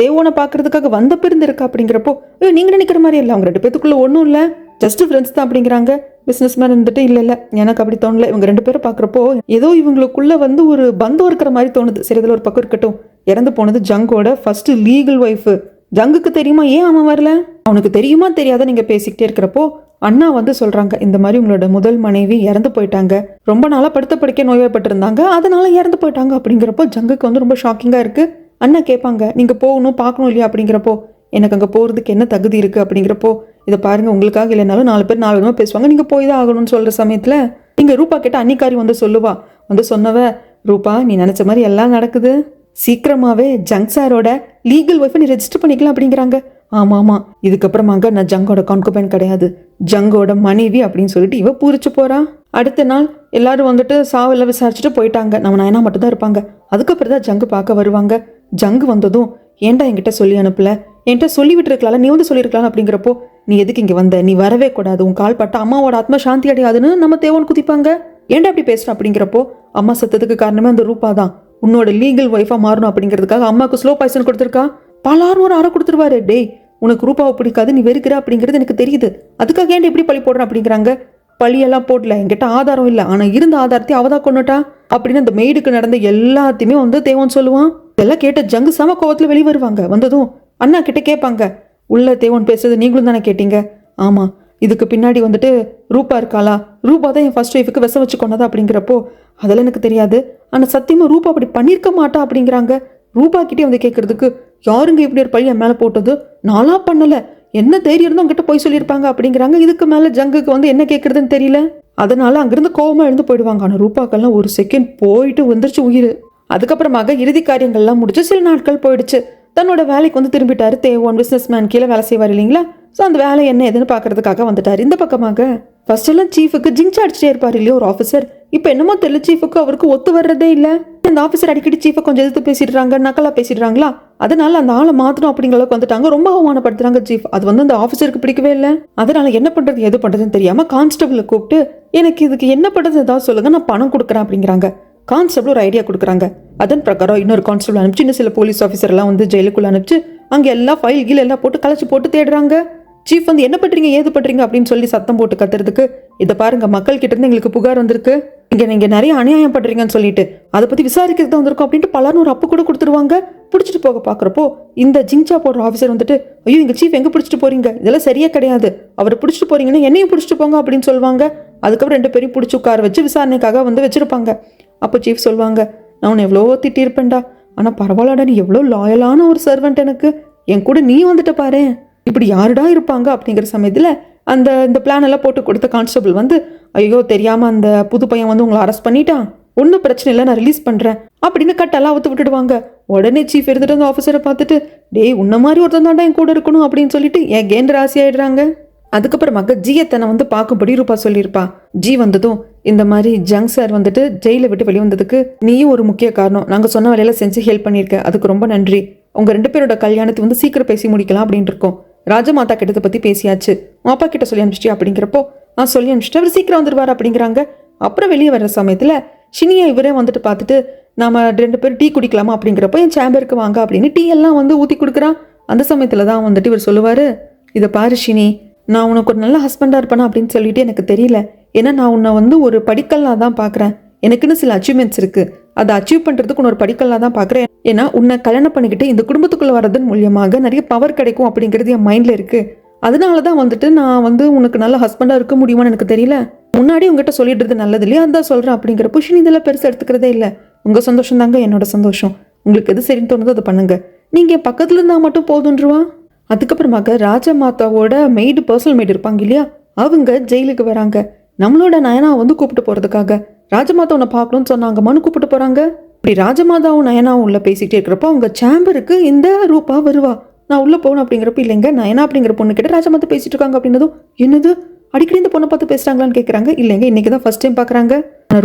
தேவோனை பார்க்கறதுக்காக வந்த பிறந்து இருக்கா அப்படிங்கிறப்போ, நீங்கள் நினைக்கிற மாதிரி இல்லை, அவங்க 2 பேத்துக்குள்ள ஒன்றும் இல்லை, ஜஸ்ட் ஃப்ரெண்ட்ஸ் தான் அப்படிங்கிறாங்க. பிஸ்னஸ்மேன் இருந்துட்டு இல்லை எனக்கு அப்படி தோணல, இவங்க 2 பேரும் பார்க்குறப்போ ஏதோ இவங்களுக்குள்ள வந்து ஒரு பந்தம் இருக்கிற மாதிரி தோணுது. சரி, இதில் ஒரு பக்கம் இருக்கட்டும், இறந்து போனது ஜங்கோட ஃபர்ஸ்ட் லீகல் ஒய்ஃபு. ஜங்குக்கு தெரியுமா ஏன் அவன் வரல, அவனுக்கு தெரியுமா தெரியாத நீங்கள் பேசிக்கிட்டே இருக்கிறப்போ அண்ணா வந்து சொல்கிறாங்க, இந்த மாதிரி உங்களோட முதல் மனைவி இறந்து போயிட்டாங்க, ரொம்ப நாளாக படுத்த படுக்க நோய்வாய்ப்பட்டிருந்தாங்க, அதனால இறந்து போயிட்டாங்க அப்படிங்கிறப்போ ஜங்குக்கு வந்து ரொம்ப ஷாக்கிங்காக இருக்குது. அண்ணா கேட்பாங்க, நீங்கள் போகணும் பார்க்கணும் இல்லையா அப்படிங்கிறப்போ, எனக்கு அங்கே போகிறதுக்கு என்ன தகுதி இருக்குது அப்படிங்கிறப்போ, இதை பாருங்கள், உங்களுக்காக இல்லைனாலும் 4 பேர் 4 விதமாக பேசுவாங்க, நீங்கள் போய் தான் ஆகணும்னு சொல்கிற சமயத்தில் இங்கே ரூபா கேட்ட அன்னிக்காரி வந்து சொல்லுவா, வந்து சொன்னவ, ரூபா நீ நினச்ச மாதிரி எல்லாம் நடக்குது, சீக்கிரமாகவே ஜங் சாரோட லீகல் ஒய்ஃபை நீ ரெஜிஸ்டர் பண்ணிக்கலாம் அப்படிங்கிறாங்க. ஆமாம், இதுக்கப்புறமாங்க நான் ஜங்கோட கான்குபைன் கிடையாது, ஜங்கோட மனைவி அப்படின்னு சொல்லிட்டு இவ பூரிச்சு போகிறா. அடுத்த நாள் எல்லாரும் வந்துட்டு சாவெல்லாம் விசாரிச்சுட்டு போயிட்டாங்க. நம்ம நயனா மட்டும்தான் இருப்பாங்க. அதுக்கப்புறம் தான் ஜங்கு பார்க்க வருவாங்க. ஜங்கு வந்ததும், ஏன்டா என்கிட்ட சொல்லி அனுப்பல, என்கிட்ட சொல்லி விட்டுருக்கலாம், நீ வந்து சொல்லியிருக்கலாம் அப்படிங்கிறப்போ, நீ எதுக்கு இங்கே வந்த, நீ வரவே கூடாது, உன் கால் பட்ட அம்மாவோட ஆத்மா சாந்தி அடையாதுன்னு நம்ம தேவோன் குதிப்பாங்க. ஏன்டா அப்படி பேசுற அப்படிங்கிறப்போ, அம்மா செத்ததுக்கு காரணமே அந்த ரூபா தான், உன்னோட லீகல் ஒய்ஃபாக மாறணும் அப்படிங்கிறதுக்காக அம்மாவுக்கு ஸ்லோ பாய்சன் கொடுத்துருக்கா, பலாரும் ஒரு அறை கொடுத்துருவாரு. டேய், உனக்கு ரூபாவை பிடிக்காது, நீ வெறுக்கிற அப்படிங்கிறது எனக்கு தெரியுது, அதுக்காக ஏன்டா இப்படி பழி போடுறேன் அப்படிங்கிறாங்க. பழியெல்லாம் போடல, என்கிட்ட ஆதாரம் இல்லை, ஆனால் இருந்த ஆதாரத்தையும் அவதான் கொண்டுட்டா அப்படின்னு அந்த மெய்டுக்கு நடந்த எல்லாத்தையுமே வந்து தேவோன் சொல்லுவான். இதெல்லாம் கேட்ட ஜங்கு சம கோவத்தில் வெளியே வருவாங்க. வந்ததும் அண்ணா கிட்ட கேட்பாங்க, உள்ள தேவோன் பேசுறது நீங்களும் தானே கேட்டீங்க, ஆமாம், இதுக்கு பின்னாடி வந்துட்டு ரூபா இருக்காளா, ரூபா தான் என் ஃபர்ஸ்ட் ஒய்ஃபுக்கு விஷம் வச்சு கொண்டதா அப்படிங்கிறப்போ, அதெல்லாம் எனக்கு தெரியாது, ஆனால் சத்தியமாக ரூபா அப்படி பண்ணியிருக்க மாட்டா அப்படிங்கிறாங்க. ரூபா கிட்டே வந்து கேட்கறதுக்கு, யாருங்க இப்படி ஒரு பழி என் மேலே போட்டது, நானா பண்ணலை, என்ன தைரியம் இருந்தோ அவங்ககிட்ட போய் சொல்லியிருப்பாங்க அப்படிங்கிறாங்க. இதுக்கு மேலே ஜங்குக்கு வந்து என்ன கேட்குறதுன்னு தெரியல, அதனால அங்கிருந்து கோவமாக எழுந்து போயிடுவாங்க. ஆனால் ரூபாக்கெல்லாம் ஒரு செகண்ட் போயிட்டு வந்துருச்சு உயிர். அதுக்கப்புறமாக இறுதி காரியங்கள்லாம் முடிச்சு சில நாட்கள் போயிடுச்சு. தன்னோட வேலைக்கு வந்து திரும்பிட்டாரு தேவோன். பிஸ்னஸ்மேன் கீழே வேலை செய்வார் இல்லைங்களா, ஸோ அந்த வேலை என்ன எதுன்னு பார்க்கறதுக்காக வந்துட்டார். இந்த பக்கமாக ஃபர்ஸ்ட் எல்லாம் சீஃபுக்கு ஜிங்சா அடிச்சுட்டே இருப்பார் இல்லையா ஒரு ஆஃபீஸர், இப்போ என்னமோ தெரியல சீஃபுக்கு அவருக்கு ஒத்து வர்றதே இல்லை. அந்த ஆஃபீஸர் அடிக்கடி சீஃபை கொஞ்சம் எதிர்த்து பேசிடுறாங்க, நக்கலாக பேசிடுறாங்களா, அதனால அந்த ஆளை மாற்றணும் அப்படிங்கிற அளவுக்கு வந்துட்டாங்க. ரொம்ப அவமானப்படுத்துறாங்க சீஃப். அது வந்து அந்த ஆஃபீஸருக்கு பிடிக்கவே இல்லை. அதனால என்ன பண்ணுறது எது பண்ணுறதுன்னு தெரியாமல் கான்ஸ்டபிளை கூப்பிட்டு, எனக்கு இதுக்கு என்ன பண்ணுறது ஏதாவது சொல்லுங்க, நான் பணம் கொடுக்குறேன் அப்படிங்கிறாங்க. கான்ஸ்டபிள் ஒரு ஐடியா கொடுக்குறாங்க. அதன் பிரகாரம் இன்னொரு கான்ஸ்டபிள் அனுப்பிச்சு இன்னும் சில போலீஸ் ஆஃபீஸர் எல்லாம் வந்து ஜெயிலுக்குள்ள அனுப்பிச்சு அங்கே எல்லாம் ஃபைல் கீழ் எல்லாம் போட்டு கலைச்சு போட்டு தேடுறாங்க. சீஃப் வந்து என்ன பண்றீங்க ஏது பண்றீங்க அப்படின்னு சொல்லி சத்தம் போட்டு கத்துறதுக்கு, இதை பாருங்க மக்கள் கிட்ட இருந்து எங்களுக்கு புகார் வந்திருக்கு, நீங்க நிறைய அநியாயம் பண்றீங்கன்னு சொல்லிட்டு அதை பத்தி விசாரிக்கிறது தான் வந்திருக்கும் அப்படின்ட்டு பலர்னு ஒரு அப்பு கூட கொடுத்துருவாங்க. பிடிச்சிட்டு போக பாக்குறப்போ இந்த ஜிங்சா போடுற ஆஃபீஸர் வந்துட்டு, ஐயோ எங்க சீஃப் எங்க பிடிச்சிட்டு போறீங்க, இதெல்லாம் சரியா கிடையாது, அவரை பிடிச்சிட்டு போறீங்கன்னா என்னையும் பிடிச்சிட்டு போங்க அப்படின்னு சொல்லுவாங்க. அதுக்கப்புறம் 2 பேரையும் பிடிச்சி உட்கார வச்சு விசாரணைக்காக வந்து வச்சிருப்பாங்க. அப்போ சீஃப் சொல்லுவாங்க, நான் உன்னை எவ்வளோ திட்டிருப்பேன்டா, ஆனா பரவாயில்லடா நீ எவ்வளோ லாயலான ஒரு சர்வெண்ட், எனக்கு என் கூட நீ வந்துட்ட பாரு, இப்படி யாருடா இருப்பாங்க அப்படிங்கிற சமயத்தில் இந்த பிளான் எல்லாம் போட்டு கொடுத்த கான்ஸ்டபிள் வந்து, ஐயோ தெரியாம அந்த புது பையன் வந்து உங்களை அரெஸ்ட் பண்ணிட்டான், ஒன்றும் பிரச்சனை இல்லை நான் ரிலீஸ் பண்ணுறேன் அப்படின்னு கட்டெல்லாம் அவுத்து விட்டுடுவாங்க. உடனே சீஃப் எடுத்துட்டு அந்த ஆஃபீஸரை பார்த்துட்டு, டேய் உன்ன மாதிரி ஒருத்தன் தாண்டா என் கூட இருக்கணும் அப்படின்னு சொல்லிட்டு என் கேந்திர ராசி ஆயிடுறாங்க. அதுக்கப்புறமாக ஜியை தன்னை வந்து பார்க்கும்படி ரூபா சொல்லியிருப்பா. ஜி வந்ததும் இந்த மாதிரி ஜங் சார் வந்துட்டு ஜெயிலை விட்டு வெளியே வந்ததுக்கு நீயும் ஒரு முக்கிய காரணம், நாங்கள் சொன்ன வேலையில செஞ்சு ஹெல்ப் பண்ணியிருக்க, அதுக்கு ரொம்ப நன்றி, உங்க 2 பேரோட கல்யாணத்தை வந்து சீக்கிரம் பேசி முடிக்கலாம் அப்படின்னு இருக்கோம். ராஜமாதா கிட்டத்தை பத்தி பேசியாச்சு, உன் அப்பா கிட்ட சொல்லி அனுப்பிச்சிட்டியா அப்படிங்கிறப்போ சொல்லி அனுப்பிச்சிட்டு அவர் சீக்கிரம் வந்துடுவார் அப்படிங்கிறாங்க. அப்புறம் வெளியே வர்ற சமயத்துல ஷினியா இவரே வந்துட்டு பார்த்துட்டு, நாம 2 பேரும் டீ குடிக்கலாமா அப்படிங்கிறப்போ என் சேம்பருக்கு வாங்க அப்படின்னு டீ எல்லாம் வந்து ஊற்றி கொடுக்குறான். அந்த சமயத்துல தான் வந்துட்டு இவர் சொல்லுவாரு, இதை பாரு ஷினி, நான் உனக்கு ஒரு நல்ல ஹஸ்பண்டா இருப்பேனா அப்படின்னு சொல்லிட்டு எனக்கு தெரியல, ஏன்னா நான் உன்னை வந்து ஒரு படிக்கல்லா தான் பார்க்குறேன், எனக்குன்னு சில அச்சீவ்மெண்ட்ஸ் இருக்கு, அதை அச்சீவ் பண்றதுக்கு உன்னை ஒரு படிக்கல்லா தான் பார்க்குறேன், ஏன்னா உன்னை கல்யாணம் பண்ணிக்கிட்டு இந்த குடும்பத்துக்குள்ள வர்றதன் மூலியமாக நிறைய பவர் கிடைக்கும் அப்படிங்கிறது என் மைண்ட்ல இருக்கு, அதனால தான் வந்துட்டு நான் வந்து உனக்கு நல்ல ஹஸ்பண்டா இருக்க முடியுமான்னு எனக்கு தெரியல, முன்னாடி உங்ககிட்ட சொல்லிடுறது நல்லது இல்லையா அதான் சொல்றேன் அப்படிங்கிற புஷினி இதெல்லாம் பெருசா எடுத்துக்கிறதே இல்லை, உங்க சந்தோஷம் தாங்க என்னோட சந்தோஷம், உங்களுக்கு எது சரின்னு தோணுதோ அதை பண்ணுங்க, நீங்க பக்கத்துல இருந்தா மட்டும் போதுன்றுவா. அதுக்கப்புறமாக ராஜமாதாவோட மெய்டு பர்சனல் மெய்டு இருப்பாங்க இல்லையா, அவங்க ஜெயிலுக்கு வராங்க. நம்மளோட நயனா வந்து கூப்பிட்டு போறதுக்காக ராஜமாதா உன்னை பார்க்கணும்னு சொன்னாங்கம்மான்னு கூப்பிட்டு போறாங்க. இப்படி ராஜமாதாவும் நயனாவும் உள்ள பேசிக்கிட்டே இருக்கிறப்போ அவங்க சேம்பருக்கு இந்த ரூபா வருவா. நான் உள்ள போகணும் அப்படிங்கிறப்ப, இல்லைங்க நயனா அப்படிங்கிற பொண்ணு கிட்ட ராஜமாதா பேசிட்டு இருக்காங்க அப்படின்னதும், என்னது அடிக்கடி இந்த பொண்ணை பார்த்து பேசுறாங்களான்னு கேட்குறாங்க. இல்லைங்க இன்னைக்கு தான் ஃபர்ஸ்ட் டைம் பார்க்குறாங்க.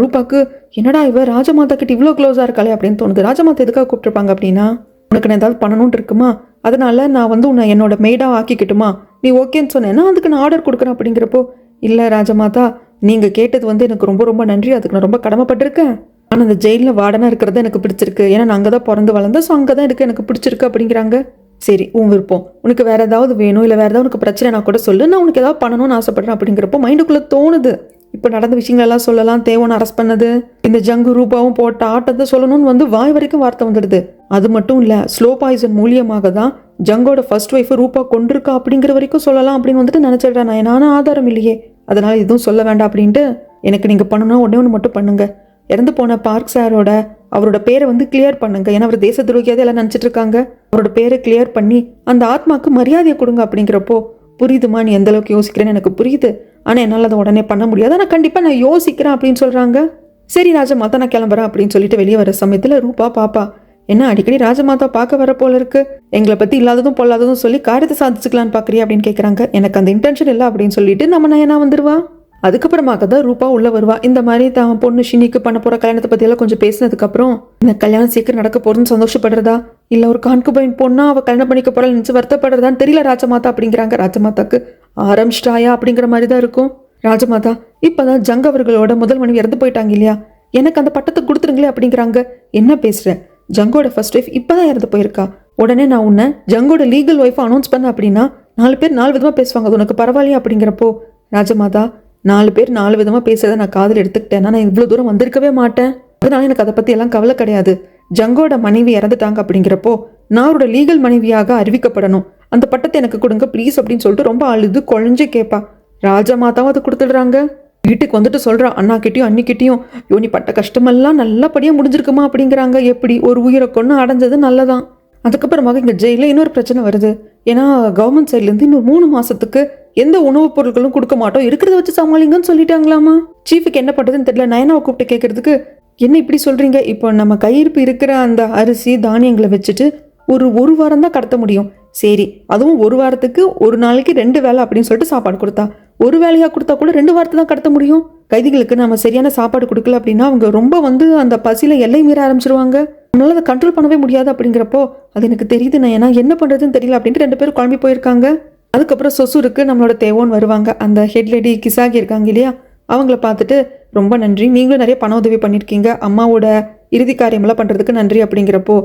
ரூபாக்கு என்னடா இவ ராஜமாதா கிட்ட இவ்வளோ க்ளோஸாக இருக்காளே அப்படின்னு தோணுது. ராஜமாதா எதுக்காக கூப்பிட்டுருப்பாங்க அப்படின்னா, உனக்கு நான் ஏதாவது பண்ணணும்னு இருக்குமா, அதனால நான் வந்து உன்னை என்னோட மெய்டாக ஆக்கிக்கிட்டுமா, நீ ஓகேன்னு சொன்னேன்னா அதுக்கு நான் ஆர்டர் கொடுக்குறேன் அப்படிங்கிறப்போ, இல்லை ராஜமாதா நீங்கள் கேட்டது வந்து எனக்கு ரொம்ப ரொம்ப நன்றி, அதுக்கு நான் ரொம்ப கடமைப்பட்டிருக்கேன், ஆனால் அந்த ஜெயிலில் வார்டனாக இருக்கிறது எனக்கு பிடிச்சிருக்கு, ஏன்னா நான் அங்கே தான் பிறந்து வளர்ந்தேன், ஸோ அங்கே தான் இருக்கு எனக்கு பிடிச்சிருக்கு அப்படிங்கிறாங்க. சரி உன் விருப்பம், உனக்கு வேறு ஏதாவது வேணும் இல்லை வேறு ஏதாவது உனக்கு பிரச்சனை நான் கூட சொல்லு, நான் உனக்கு ஏதாவது பண்ணணும்னு ஆசைப்படுறேன் அப்படிங்கிறப்போ மைண்டுக்குள்ளே தோணுது, இப்போ நடந்த விஷயங்களெல்லாம் சொல்லலாம், தேவனை அரெஸ்ட் பண்ணது, இந்த ஜங்கு ரூபாவும் போட்ட ஆட்டத்தை சொல்லணும்னு வந்து வாய் வரைக்கும் வார்த்தை வந்துடுது. அது மட்டும் இல்லை ஸ்லோ பாய்சன் மூலியமாக தான் ஜங்கோட ஃபர்ஸ்ட் ஒய்ஃபு ரூபா கொண்டிருக்கா அப்படிங்கிற வரைக்கும் சொல்லலாம் அப்படின்னு வந்துட்டு நினச்சிடுறேன் நான், நானும் ஆதாரம் இல்லையே அதனால எதுவும் சொல்ல வேண்டாம் அப்படின்ட்டு, எனக்கு நீங்கள் பண்ணணும்னா ஒன்று மட்டும் பண்ணுங்க, இறந்து போன பார்க் சாரோட அவரோட பேரை வந்து கிளியர் பண்ணுங்க, ஏன்னா அவர் தேச துரோகியாவது எல்லாம் நினச்சிட்டு இருக்காங்க, அவரோட பேரை கிளியர் பண்ணி அந்த ஆத்மாக்கு மரியாதையை கொடுங்க அப்படிங்கிறப்போ, புரியுதுமா நீ எந்த அளவுக்கு யோசிக்கிறேன்னு எனக்கு புரியுது, ஆனால் என்னால் அதை உடனே பண்ண முடியாது, ஆனால் கண்டிப்பாக நான் யோசிக்கிறேன் அப்படின்னு சொல்கிறாங்க. சரி ராஜமாதா நான் கிளம்புறேன் அப்படின்னு சொல்லிட்டு வெளியே வர சமயத்தில் ரூபா பாப்பா, என்ன அடிக்கடி ராஜமாதா பார்க்க வர போல இருக்கு, எங்களை பற்றி இல்லாததும் பொல்லாததும் சொல்லி காரியத்தை சாதிச்சுக்கலான்னு பார்க்குறியா அப்படின்னு கேட்குறாங்க. எனக்கு அந்த இன்டென்ஷன் இல்லை அப்படின்னு சொல்லிட்டு நம்ம நயனா வந்துடுவா. அதுக்கப்புறமாக தான் ரூபா உள்ள வருவா. இந்த மாதிரி தான் பொண்ணு ஷினிக்கு பண்ண போகிற கல்யாணத்தை பற்றியெல்லாம் கொஞ்சம் பேசினதுக்கப்புறம், இந்த கல்யாணம் சீக்கிரம் நடக்க போகிறதுன்னு சந்தோஷப்படுறதா இல்லை ஒரு கான்குபைன் பொண்ணா அவள் கல்யாணம் பண்ணிக்க போகிறாள் நினச்சி வருத்தப்படுறதான்னு தெரியல ராஜமாதா அப்படிங்கிறாங்க. ராஜமாதாக்கு ஆரம்பிச்சிட்டாயா அப்படிங்கிற மாதிரி தான் இருக்கும். ராஜமாதா இப்போதான் ஜங் அவர்களோட முதல் மனைவி இறந்து போயிட்டாங்க இல்லையா, எனக்கு அந்த பட்டத்தை கொடுத்துருங்களே அப்படிங்கிறாங்க. என்ன பேசுகிறேன், ஜங்கோட ஃபர்ஸ்ட் ஒய்ஃப் இப்போதான் இறந்து போயிருக்கா, உடனே நான் உன்னை ஜங்கோட லீகல் ஒய்ஃபை அனௌன்ஸ் பண்ண அப்படின்னா 4 பேர் 4 விதமாக பேசுவாங்க, அது உனக்கு பரவாயில்லையா அப்படிங்கிறப்போ, ராஜமாதா 4 பேர் 4 விதமாக பேசுறதை நான் காதில் எடுத்துக்கிட்டேன், நான் இவ்வளோ தூரம் வந்திருக்கவே மாட்டேன், அதனால எனக்கு அதை பற்றி எல்லாம் கவலை கிடையாது, ஜங்கோட மனைவி இறந்துட்டாங்க அப்படிங்கிறப்போ நான் அவரோட லீகல் மனைவியாக அறிவிக்கப்படணும், அந்த பட்டத்தை எனக்கு கொடுங்க ப்ளீஸ் அப்படின்னு சொல்லிட்டு ரொம்ப அழுது குழஞ்சு கேட்பா. ராஜமாதாவும் அதை கொடுத்துடுறாங்க. வீட்டுக்கு வந்துட்டு சொல்கிறா அண்ணா கிட்டேயும் அன்னிக்கிட்டேயும், யோனி பட்ட கஷ்டமெல்லாம் நல்லபடியாக முடிஞ்சிருக்குமா அப்படிங்கிறாங்க. எப்படி ஒரு உயிரை கொண்டு அடைஞ்சது நல்லதான். அதுக்கப்புறமாக இங்கே ஜெயிலில் இன்னொரு பிரச்சனை வருது. ஏன்னா கவர்மெண்ட் சைட்லேருந்து இன்னொரு 3 மாதத்துக்கு எந்த உணவுப் பொருட்களும் கொடுக்க மாட்டோம், இருக்கிறத வச்சு சமாளிங்கன்னு சொல்லிட்டாங்களாமா. சீஃபுக்கு என்ன பண்ணுறதுன்னு தெரியல. நயனாவை கூப்பிட்டு கேட்கறதுக்கு, என்ன இப்படி சொல்கிறீங்க, இப்போ நம்ம கையிருப்பு இருக்கிற அந்த அரிசி தானியங்களை வச்சுட்டு ஒரு வாரம் தான் கடத்த முடியும், சரி அதுவும் ஒரு வாரத்துக்கு ஒரு நாளைக்கு 2 வேளை அப்படின்னு சொல்லிட்டு சாப்பாடு கொடுத்தா, ஒரு வேலையாக கொடுத்தா கூட 2 வாரத்தை தான் கடத்த முடியும். கைதிகளுக்கு நம்ம சரியான சாப்பாடு கொடுக்கல அப்படின்னா அவங்க ரொம்ப வந்து அந்த பசியில் எல்லை மீற ஆரம்பிச்சிருவாங்க, நம்மளால அதை கண்ட்ரோல் பண்ணவே முடியாது அப்படிங்கிறப்போ, அது எனக்கு தெரியுது நான் ஏன்னா என்ன பண்ணுறதுன்னு தெரியல அப்படின்ட்டு 2 பேரும் குழம்பி போயிருக்காங்க. அதுக்கப்புறம் சொசூருக்கு நம்மளோட தேவோன்னு வருவாங்க. அந்த ஹெட் லேடி கிசாகி இருக்காங்க இல்லையா, அவங்கள பார்த்துட்டு ரொம்ப நன்றி, நீங்களும் நிறைய பண உதவி பண்ணியிருக்கீங்க, அம்மாவோட இறுதி காரியமெல்லாம் பண்ணுறதுக்கு நன்றி அப்படிங்கிறப்போ,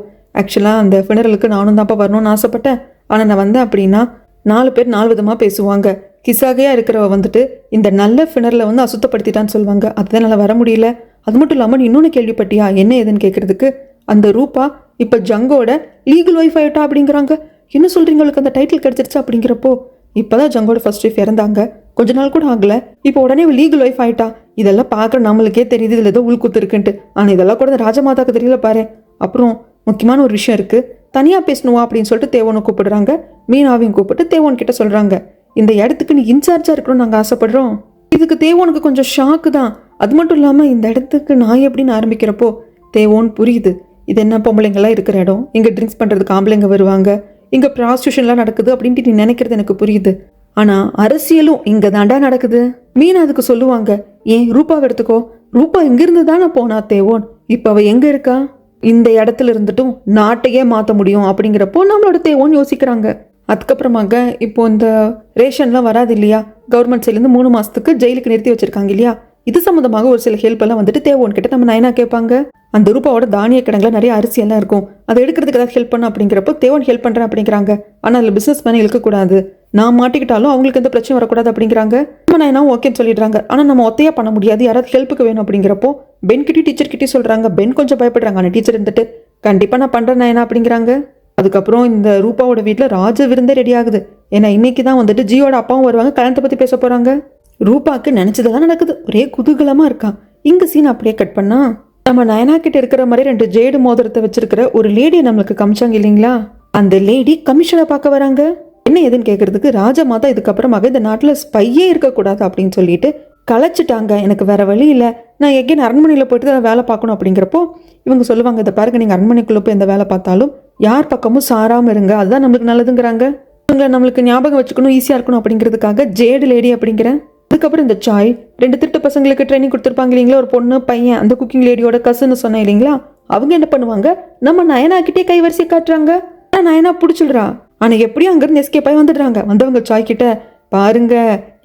ஆக்சுவலாக அந்த ஃபினரலுக்கு நானும் தான்ப்பா வரணும்னு ஆசைப்பட்டேன். ஆனால் நான் வந்தேன் அப்படின்னா 4 பேர் 4 விதமாக பேசுவாங்க. கிசாகையாக இருக்கிறவ வந்துட்டு இந்த நல்ல ஃபினரில் வந்து அசுத்தப்படுத்திட்டான்னு சொல்லுவாங்க. அதுதான் என்னால் வர முடியல. அது மட்டும் இல்லாமல் நீ இன்னொன்று கேள்விப்பட்டியா, என்ன ஏதுன்னு கேட்குறதுக்கு அந்த ரூபா இப்போ ஜங்கோட லீகல் ஒய்ஃப் ஆகிட்டா அப்படிங்கிறாங்க. என்ன சொல்கிறீங்க, அவளுக்கு அந்த டைட்டில் கிடச்சிருச்சு அப்படிங்கிறப்போ, இப்போ தான் ஜங்கோட ஃபர்ஸ்ட் ஒய்ஃப் இறந்தாங்க, கொஞ்ச நாள் கூட ஆகலை, இப்போ உடனே லீகல் ஒய்ஃப் ஆகிட்டா. இதெல்லாம் பார்க்குற நம்மளுக்கே தெரியுது இதில் ஏதோ உள்குத்து இருக்குன்ட்டு. ஆனால் இதெல்லாம் கூட ராஜமாதாக்கு தெரியல பாரு. அப்புறம் முக்கியமான ஒரு விஷயம் இருக்குது, தனியாக பேசணுவா அப்படின்னு சொல்லிட்டு தேவோனை கூப்பிடுறாங்க. மீனாவையும் கூப்பிட்டு தேவோன் கிட்ட சொல்கிறாங்க, இந்த இடத்துக்கு நீ இன்சார்ஜாக இருக்கணும்னு நாங்கள் ஆசைப்படுறோம். இதுக்கு தேவோனுக்கு கொஞ்சம் ஷாக்கு தான். அது மட்டும் இல்லாமல் இந்த இடத்துக்கு நான் எப்படின்னு ஆரம்பிக்கிறப்போ தேவோன் புரியுது, இது என்ன பொம்பளைங்கெல்லாம் இருக்கிற இடம், இங்கே ட்ரிங்க்ஸ் பண்ணுறதுக்கு ஆம்பளைங்க வருவாங்க, இங்கே ப்ராஸ்டியூஷன்லாம் நடக்குது அப்படின்ட்டு நீ நினைக்கிறது எனக்கு புரியுது. ஆனால் அரசியலும் இங்கே தாண்டா நடக்குது. மீனா அதுக்கு சொல்லுவாங்க, ஏன் ரூபாவை எடுத்துக்கோ, ரூபா இங்கிருந்து தானே போனா தேவோன், இப்போ அவள் எங்கே இருக்கா, இந்த இடத்துல இருந்துட்டும் நாட்டையே மாற்ற முடியும் அப்படிங்கிறப்போ நம்மளோட தேவோன்னு யோசிக்கிறாங்க. அதுக்கப்புறமாக இப்போ இந்த ரேஷன்லாம் வராது இல்லையா, கவர்மெண்ட் சைட்லேருந்து 3 மாதத்துக்கு ஜெயிலுக்கு நிறுத்தி வச்சிருக்காங்க இல்லையா, இது சம்மந்தமாக ஒரு சில ஹெல்ப் எல்லாம் வந்துட்டு தேவோன் கிட்ட நம்ம நயனா கேட்பாங்க. அந்த ரூபாவோட தானிய கிடங்குல நிறைய அரிசி எல்லாம் இருக்கும், அதை எடுக்கிறதுக்கு ஏதாவது ஹெல்ப் பண்ண அப்படிங்கிறப்போ தேவோன் ஹெல்ப் பண்ணுறேன் அப்படிங்கிறாங்க. ஆனால் அதில் பிஸ்னஸ் மேனே இழுக்கக்கூடாது, நான் மாட்டிக்கிட்டாலும் அவங்களுக்கு எந்த பிரச்சனை வரக்கூடாது அப்படிங்கிறாங்க. நம்ம நயனா ஓகேன்னு சொல்லிடுறாங்க. ஆனால் நம்ம ஒத்தையா பண்ண முடியாது, யாராவது ஹெல்ப்புக்கு வேணும் அப்படிங்கிறப்போ பென் கிட்டே டீச்சர் கிட்டே சொல்கிறாங்க. பென் கொஞ்சம் பயப்படுறாங்க, ஆனால் டீச்சர் இருந்துட்டு கண்டிப்பாக நான் பண்ணுறேன் நயனா அப்படிங்கிறாங்க. அதுக்கப்புறம் இந்த ரூபாவோட வீட்டில் ராஜ விருந்தே ரெடி ஆகுது. ஏன்னா இன்னைக்கு தான் வந்துட்டு ஜியோட அப்பாவும் வருவாங்க, கல்யாணத்தை பற்றி பேச போகிறாங்க. ரூபாக்கு நினச்சதெல்லாம் நடக்குது, ஒரே குதூகலமாக இருக்கான். இங்கே சீன் அப்படியே கட் பண்ணா நம்ம நயனா கிட்ட இருக்கிற மாதிரி 2 ஜேடு மோதிரத்தை வச்சிருக்கிற ஒரு லேடியை நம்மளுக்கு காமிச்சாங்க இல்லைங்களா, அந்த லேடி கமிஷனை பார்க்க வராங்க. என்ன ஏதுன்னு கேட்கறதுக்கு ராஜமாதா இதுக்கப்புறமாக இந்த நாட்டில் ஸ்பையே இருக்கக்கூடாது அப்படின்னு சொல்லிட்டு கலைச்சிட்டாங்க, எனக்கு வேற வழி இல்லை, நான் எங்கேயும் அரண்மனையில் போயிட்டு தான் வேலை பார்க்கணும் அப்படிங்கிறப்போ இவங்க சொல்லுவாங்க, இதை பாருங்க, நீங்கள் அரண்மனைக்குள்ளே போய் எந்த வேலை பார்த்தாலும் யார் பக்கமும் சாராமல் இருங்க, அதுதான் நம்மளுக்கு நல்லதுங்கிறாங்க. இவங்க நம்மளுக்கு ஞாபகம் வச்சுக்கணும், ஈஸியாக இருக்கணும் அப்படிங்கிறதுக்காக ஜேடு லேடி அப்படிங்கிறேன். அதுக்கப்புறம் இந்த சாய் 2 திருட்டு பசங்களுக்கு ட்ரைனிங் கொடுத்துருப்பாங்க இல்லைங்களா, ஒரு பொண்ணு பையன், அந்த குக்கிங் லேடியோட கசுன்னு சொன்னேன் இல்லைங்களா, அவங்க என்ன பண்ணுவாங்க, நம்ம நயனாக்கிட்டே கைவரிசை காட்டுறாங்க. ஆனால் நயனா பிடிச்சிடுறா. ஆனால் எப்படியும் அங்கேருந்து எஸ்கேப் ஆகி வந்துடுறாங்க. வந்தவங்க சாய் கிட்ட, பாருங்க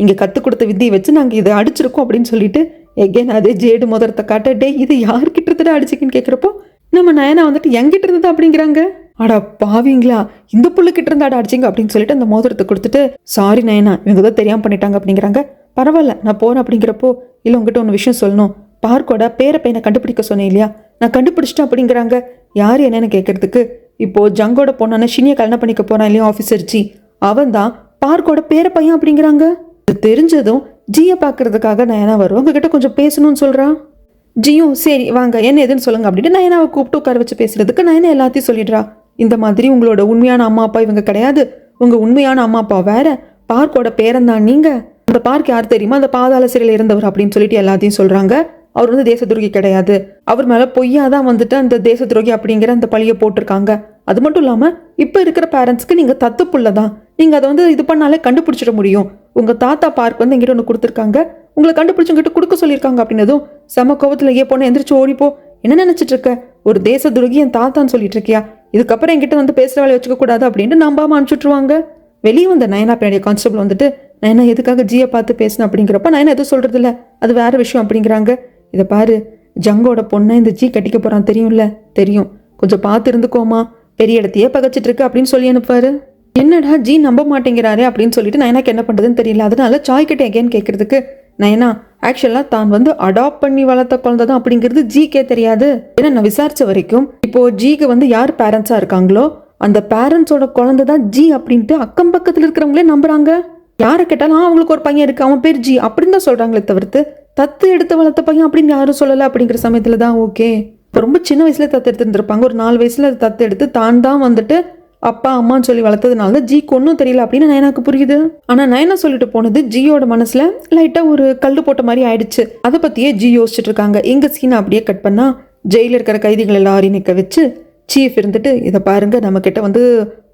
இங்கே கற்றுக் கொடுத்த வித்தியை வச்சு நாங்கள் இதை அடிச்சிருக்கோம் அப்படின்னு சொல்லிட்டு எகேன் அதே ஜேடு மோதிரத்தை காட்ட, டே இது யார்கிட்ட இருந்துட்டு அடிச்சிக்கின்னு கேட்குறப்போ நம்ம நயனா வந்துட்டு எங்கிட்ட இருந்தது அப்படிங்கிறாங்க. அடா பாவீங்களா, இந்த புள்ளுக்கிட்ட இருந்தாடா அடிச்சிங்க அப்படின்னு சொல்லிட்டு அந்த மோதிரத்தை கொடுத்துட்டு, சாரி நயனா இவங்க தான் தெரியாமல் பண்ணிட்டாங்க அப்படிங்கிறாங்க. பரவாயில்ல நான் போகிறேன் அப்படிங்கிறப்போ, இல்லை உங்ககிட்ட ஒன்று விஷயம் சொல்லணும், பார்க்கோட பேர பையனை கண்டுபிடிக்க சொன்னேன் இல்லையா, நான் கண்டுபிடிச்சிட்டேன் அப்படிங்கிறாங்க. யார் என்னன்னு கேட்கறதுக்கு, இப்போது ஜங்கோட பொண்ணான ஷினியை கல்யாணம் பண்ணிக்க போகிறான் இல்லையா ஆஃபீஸர் ஜி, அவன் தான் பார்க்கோட பேர பையன் அப்படிங்கிறாங்க. இது தெரிஞ்சதும் ஜியை பார்க்கறதுக்காக நயனா வருவோம், உங்ககிட்ட கொஞ்சம் பேசணும்னு சொல்கிறான். ஜியும் சரி வாங்க என்ன எதுன்னு சொல்லுங்க அப்படின்ட்டு நயனாவை கூப்பிட்டு உட்கார வச்சு பேசுறதுக்கு நயனா எல்லாத்தையும் சொல்லிடுறா. இந்த மாதிரி உங்களோட உண்மையான அம்மா அப்பா இவங்க கிடையாது, உங்கள் உண்மையான அம்மா அப்பா வேற, பார்க்கோட பேரன்தான் நீங்கள், அந்த பார்க் யார் தெரியுமா, அந்த பாதாள சிறையில் இருந்தவர் அப்படின்னு சொல்லிட்டு எல்லாத்தையும் சொல்கிறாங்க. அவர் வந்து தேச துரோகி கிடையாது, அவர் மேலே பொய்யாதான் வந்துட்டு அந்த தேச துரோகி அப்படிங்கிற அந்த பழியை போட்டிருக்காங்க. அது மட்டும் இல்லாமல் இப்போ இருக்கிற பேரண்ட்ஸ்க்கு நீங்கள் தத்து புள்ள தான், நீங்கள் அதை வந்து இது பண்ணாலே கண்டுபிடிச்சிட முடியும். உங்கள் தாத்தா பார்க் வந்து எங்கிட்ட ஒன்று கொடுத்துருக்காங்க, உங்களை கண்டுபிடிச்சவங்கிட்ட கொடுக்க சொல்லியிருக்காங்க அப்படின்னதும் செம கோபத்தில் ஏ பொண்ணு எந்திரிச்சு ஓடிப்போ, என்ன நினச்சிட்டு இருக்க, ஒரு தேச துரோகி என் தாத்தான்னு சொல்லிட்டு இருக்கியா, இதுக்கப்புறம் என்கிட்ட வந்து பேசுகிற வேலையை வச்சுக்க கூடாது அப்படின்ட்டு நம்பாமல் அனுப்பிச்சுட்ருவாங்க. வெளியே வந்த நயனா பின்னாடி கான்ஸ்டபிள் வந்துட்டு, நயனா எதுக்காக ஜியை பார்த்து பேசினேன் அப்படிங்கிறப்ப நயனா எதுவும் சொல்கிறது இல்லை, அது வேறு விஷயம் அப்படிங்கிறாங்க. இதை பாரு, ஜங்கோட பொண்ணை இந்த ஜி கட்டிக்க போகிறான் தெரியும்ல, தெரியும், கொஞ்சம் பார்த்து இருந்துக்கோமா, பெரிய இடத்தையே பகச்சிட்டு இருக்கு அப்படின்னு சொல்லி அனுப்பாரு. என்னடா ஜி நம்ப மாட்டேங்கிறாரே அப்படின்னு சொல்லிட்டு நயனாக்கு என்ன பண்ணுறதுன்னு தெரியல. அதனால சாய் கிட்ட எகேன்னு கேட்கறதுக்கு, நயனா ஆக்சுவலாக தான் வந்து அடாப்ட் பண்ணி வளர்த்த குழந்தை தான் அப்படிங்கிறது ஜிக்கே தெரியாது. ஏன்னா நான் விசாரிச்ச வரைக்கும் இப்போ ஜிக்கு வந்து யார் பேரண்ட்ஸாக இருக்காங்களோ அந்த பேரண்ட்ஸோட குழந்தை தான் ஜி அப்படின்ட்டு அக்கம் பக்கத்தில் இருக்கிறவங்களே நம்புறாங்க. யாரை கேட்டாலும் அவங்களுக்கு ஒரு பையன் இருக்கு, அவன் பேர் ஜி அப்படின்னு தான் சொல்றாங்களே தவிர்த்து தத்து எடுத்து வளர்த்த பையன் அப்படின்னு யாரும் சொல்லலை. அப்படிங்கிற சமயத்தில் தான் ஓகே, இப்போ ரொம்ப சின்ன வயசுல தத்து எடுத்துருந்துருப்பாங்க, ஒரு 4 வயசுல தத்து எடுத்து தான் தான் வந்துட்டு அப்பா அம்மான்னு சொல்லி வளர்த்ததுனால தான் ஜிக்கு ஒன்றும் தெரியல அப்படின்னு நயனாக்கு புரியுது. ஆனால் நயனா சொல்லிட்டு போனது ஜியோட மனசுல லைட்டாக ஒரு கல் போட்ட மாதிரி ஆயிடுச்சு. அதை பற்றியே ஜி யோசிச்சுட்டு இருக்காங்க. எங்கள் சீனை அப்படியே கட் பண்ணா ஜெயிலில் இருக்கிற கைதிகள் எல்லாரையும் நிற்க வச்சு சீஃப் இருந்துட்டு, இதை பாருங்க நம்மக்கிட்ட வந்து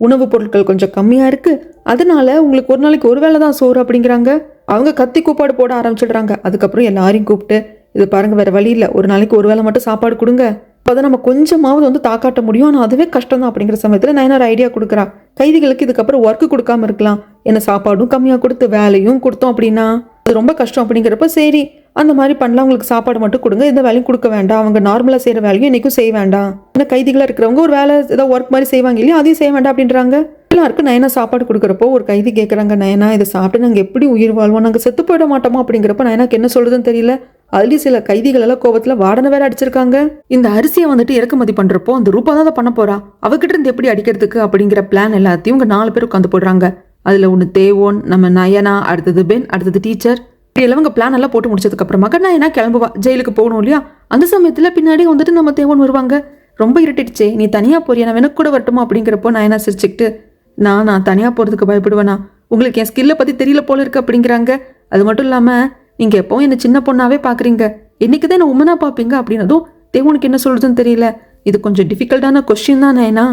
உணவுப் பொருட்கள் கொஞ்சம் கம்மியாக இருக்குது, அதனால உங்களுக்கு ஒரு நாளைக்கு ஒரு வேளை தான் சோறு அப்படிங்கிறாங்க. அவங்க கத்தி கூப்பாடு போட ஆரம்பிச்சிடுறாங்க. அதுக்கப்புறம் எல்லாரையும் கூப்பிட்டு, இது பாருங்க வேறு வழி இல்லை, ஒரு நாளைக்கு ஒரு வேளை மட்டும் சாப்பாடு கொடுங்க, அப்போ தான் நம்ம கொஞ்சமாவது வந்து தாக்காட்ட முடியும், ஆனால் அதுவே கஷ்டம் தான். அப்படிங்கிற சமயத்தில் நான் ஒரு ஐடியா கொடுக்குறா, கைதிகளுக்கு இதுக்கப்புறம் ஒர்க்கு கொடுக்காம இருக்கலாம், என்ன சாப்பாடும் கம்மியாக கொடுத்து வேலையும் கொடுத்தோம் அப்படின்னா அது ரொம்ப கஷ்டம் அப்படிங்கிறப்ப சரி அந்த மாதிரி பண்ணலாம், அவங்களுக்கு சாப்பாடு மட்டும் கொடுங்க, எந்த வேலையும் கொடுக்க வேண்டாம், அவங்க நார்மலாக செய்கிற வேலையும் இன்றைக்கும் செய்ய வேண்டாம், ஏன்னா கைதிகளாக இருக்கிறவங்க ஒரு வேலை ஏதாவது ஒர்க் மாதிரி செய்வாங்க இல்லையா, அதையும் செய்ய வேண்டாம் அப்படின்றாங்க. எல்லாருக்கும் நயனா சாப்பாடு கொடுக்குறப்போ ஒரு கைதி கேட்குறாங்க, நயனா இதை சாப்பிட்டு நாங்கள் எப்படி உயிர் வாழ்வோம், நாங்கள் செத்து போயிட மாட்டோமா அப்படிங்கிறப்ப நயனாக்கு என்ன சொல்றதுன்னு தெரியல. அதுலேயும் சில கைதிகள் எல்லாம் கோபத்தில் வாடனை வேற அடிச்சிருக்காங்க. இந்த அரிசியை வந்துட்டு இறக்குமதி பண்ணுறப்போ அந்த ரூபா தான் அதை பண்ண போறா, அவகிட்ட இருந்து எப்படி அடிக்கிறதுக்கு அப்படிங்கிற பிளான் எல்லாத்தையும் இவங்க 4 பேர் உட்காந்து போடுறாங்க. அதில் ஒன்று தேவோன், நம்ம நயனா, அடுத்தது பென், அடுத்தது டீச்சர். இவங்க பிளான் எல்லாம் போட்டு முடிச்சதுக்கு அப்புறமா நயனா கிளம்புவா, ஜெயிலுக்கு போகணும் இல்லையா. அந்த சமயத்தில் பின்னாடி வந்துட்டு நம்ம தேவோன் வருவாங்க. ரொம்ப இருட்டிடுச்சே, நீ தனியாக போறியா, நான் எனக்கு கூட வரட்டுமா அப்படிங்கிறப்போ நயனா சிரிச்சுக்கிட்டு, நான் தனியாக போகிறதுக்கு பயப்படுவேனா, உங்களுக்கு என் ஸ்கில்லை பற்றி தெரியல போல இருக்கு அப்படிங்கிறாங்க. அது மட்டும் இல்லாமல் நீங்கள் எப்போ என்னை சின்ன பொண்ணாவே பார்க்குறீங்க, என்னைக்கு தான் என்ன உமனா பார்ப்பீங்க அப்படின்னதும் தேவோனுக்கு என்ன சொல்கிறதுன்னு தெரியல. இது கொஞ்சம் டிஃபிகல்ட்டான கொஸ்டின் தான் நயனா,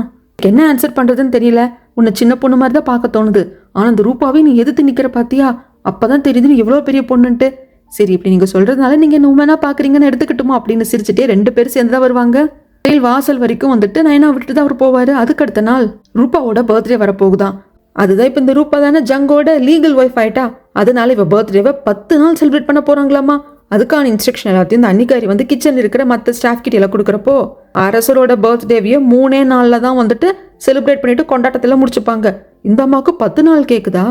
என்ன ஆன்சர் பண்ணுறதுன்னு தெரியல. உன்னை சின்ன பொண்ணு மாதிரி தான் பார்க்க தோணுது, ஆனால் அந்த ரூபாவே நீ எதிர்த்து நிற்கிற பார்த்தியா, அப்போதான் தெரியுது நீ எவ்வளோ பெரிய பொண்ணுன்ட்டு. சரி இப்படி நீங்கள் சொல்கிறதுனால நீங்கள் என்ன உமனா பார்க்குறீங்கன்னு எடுத்துக்கிட்டுமா அப்படின்னு சிரிச்சுட்டே 2 பேரும் சேர்ந்து தான் வருவாங்க. ஜெயில் வாசல் வரைக்கும் வந்துட்டு நயனா விட்டுட்டு தான் அவர் போவார். அதுக்கு அடுத்த நாள் ரூபாவோட பர்த்டே வரப்போகுதான். அதுதான் இப்போ இந்த ரூபா தானே ஜங்கோட லீகல் ஒய்ஃப் ஆயிட்டா, அதனால இவ பர்த்டேவை 10 நாள் செலிப்ரேட் பண்ண போகிறாங்களாமா. அதுக்கான இன்ஸ்ட்ரக்ஷன் எல்லாத்தையும் இந்த அன்னிக்காரி வந்து கிச்சன் இருக்கிற மற்ற ஸ்டாஃப் கிட்ட எல்லாம் கொடுக்குறப்போ அரசரோட பர்த்டேவையே 3 நாளில் தான் வந்துட்டு செலிப்ரேட் பண்ணிட்டு கொண்டாட்டத்தெல்லாம் முடிச்சுப்பாங்க. இந்த அம்மாவுக்கு 10 நாள் கேட்குதா,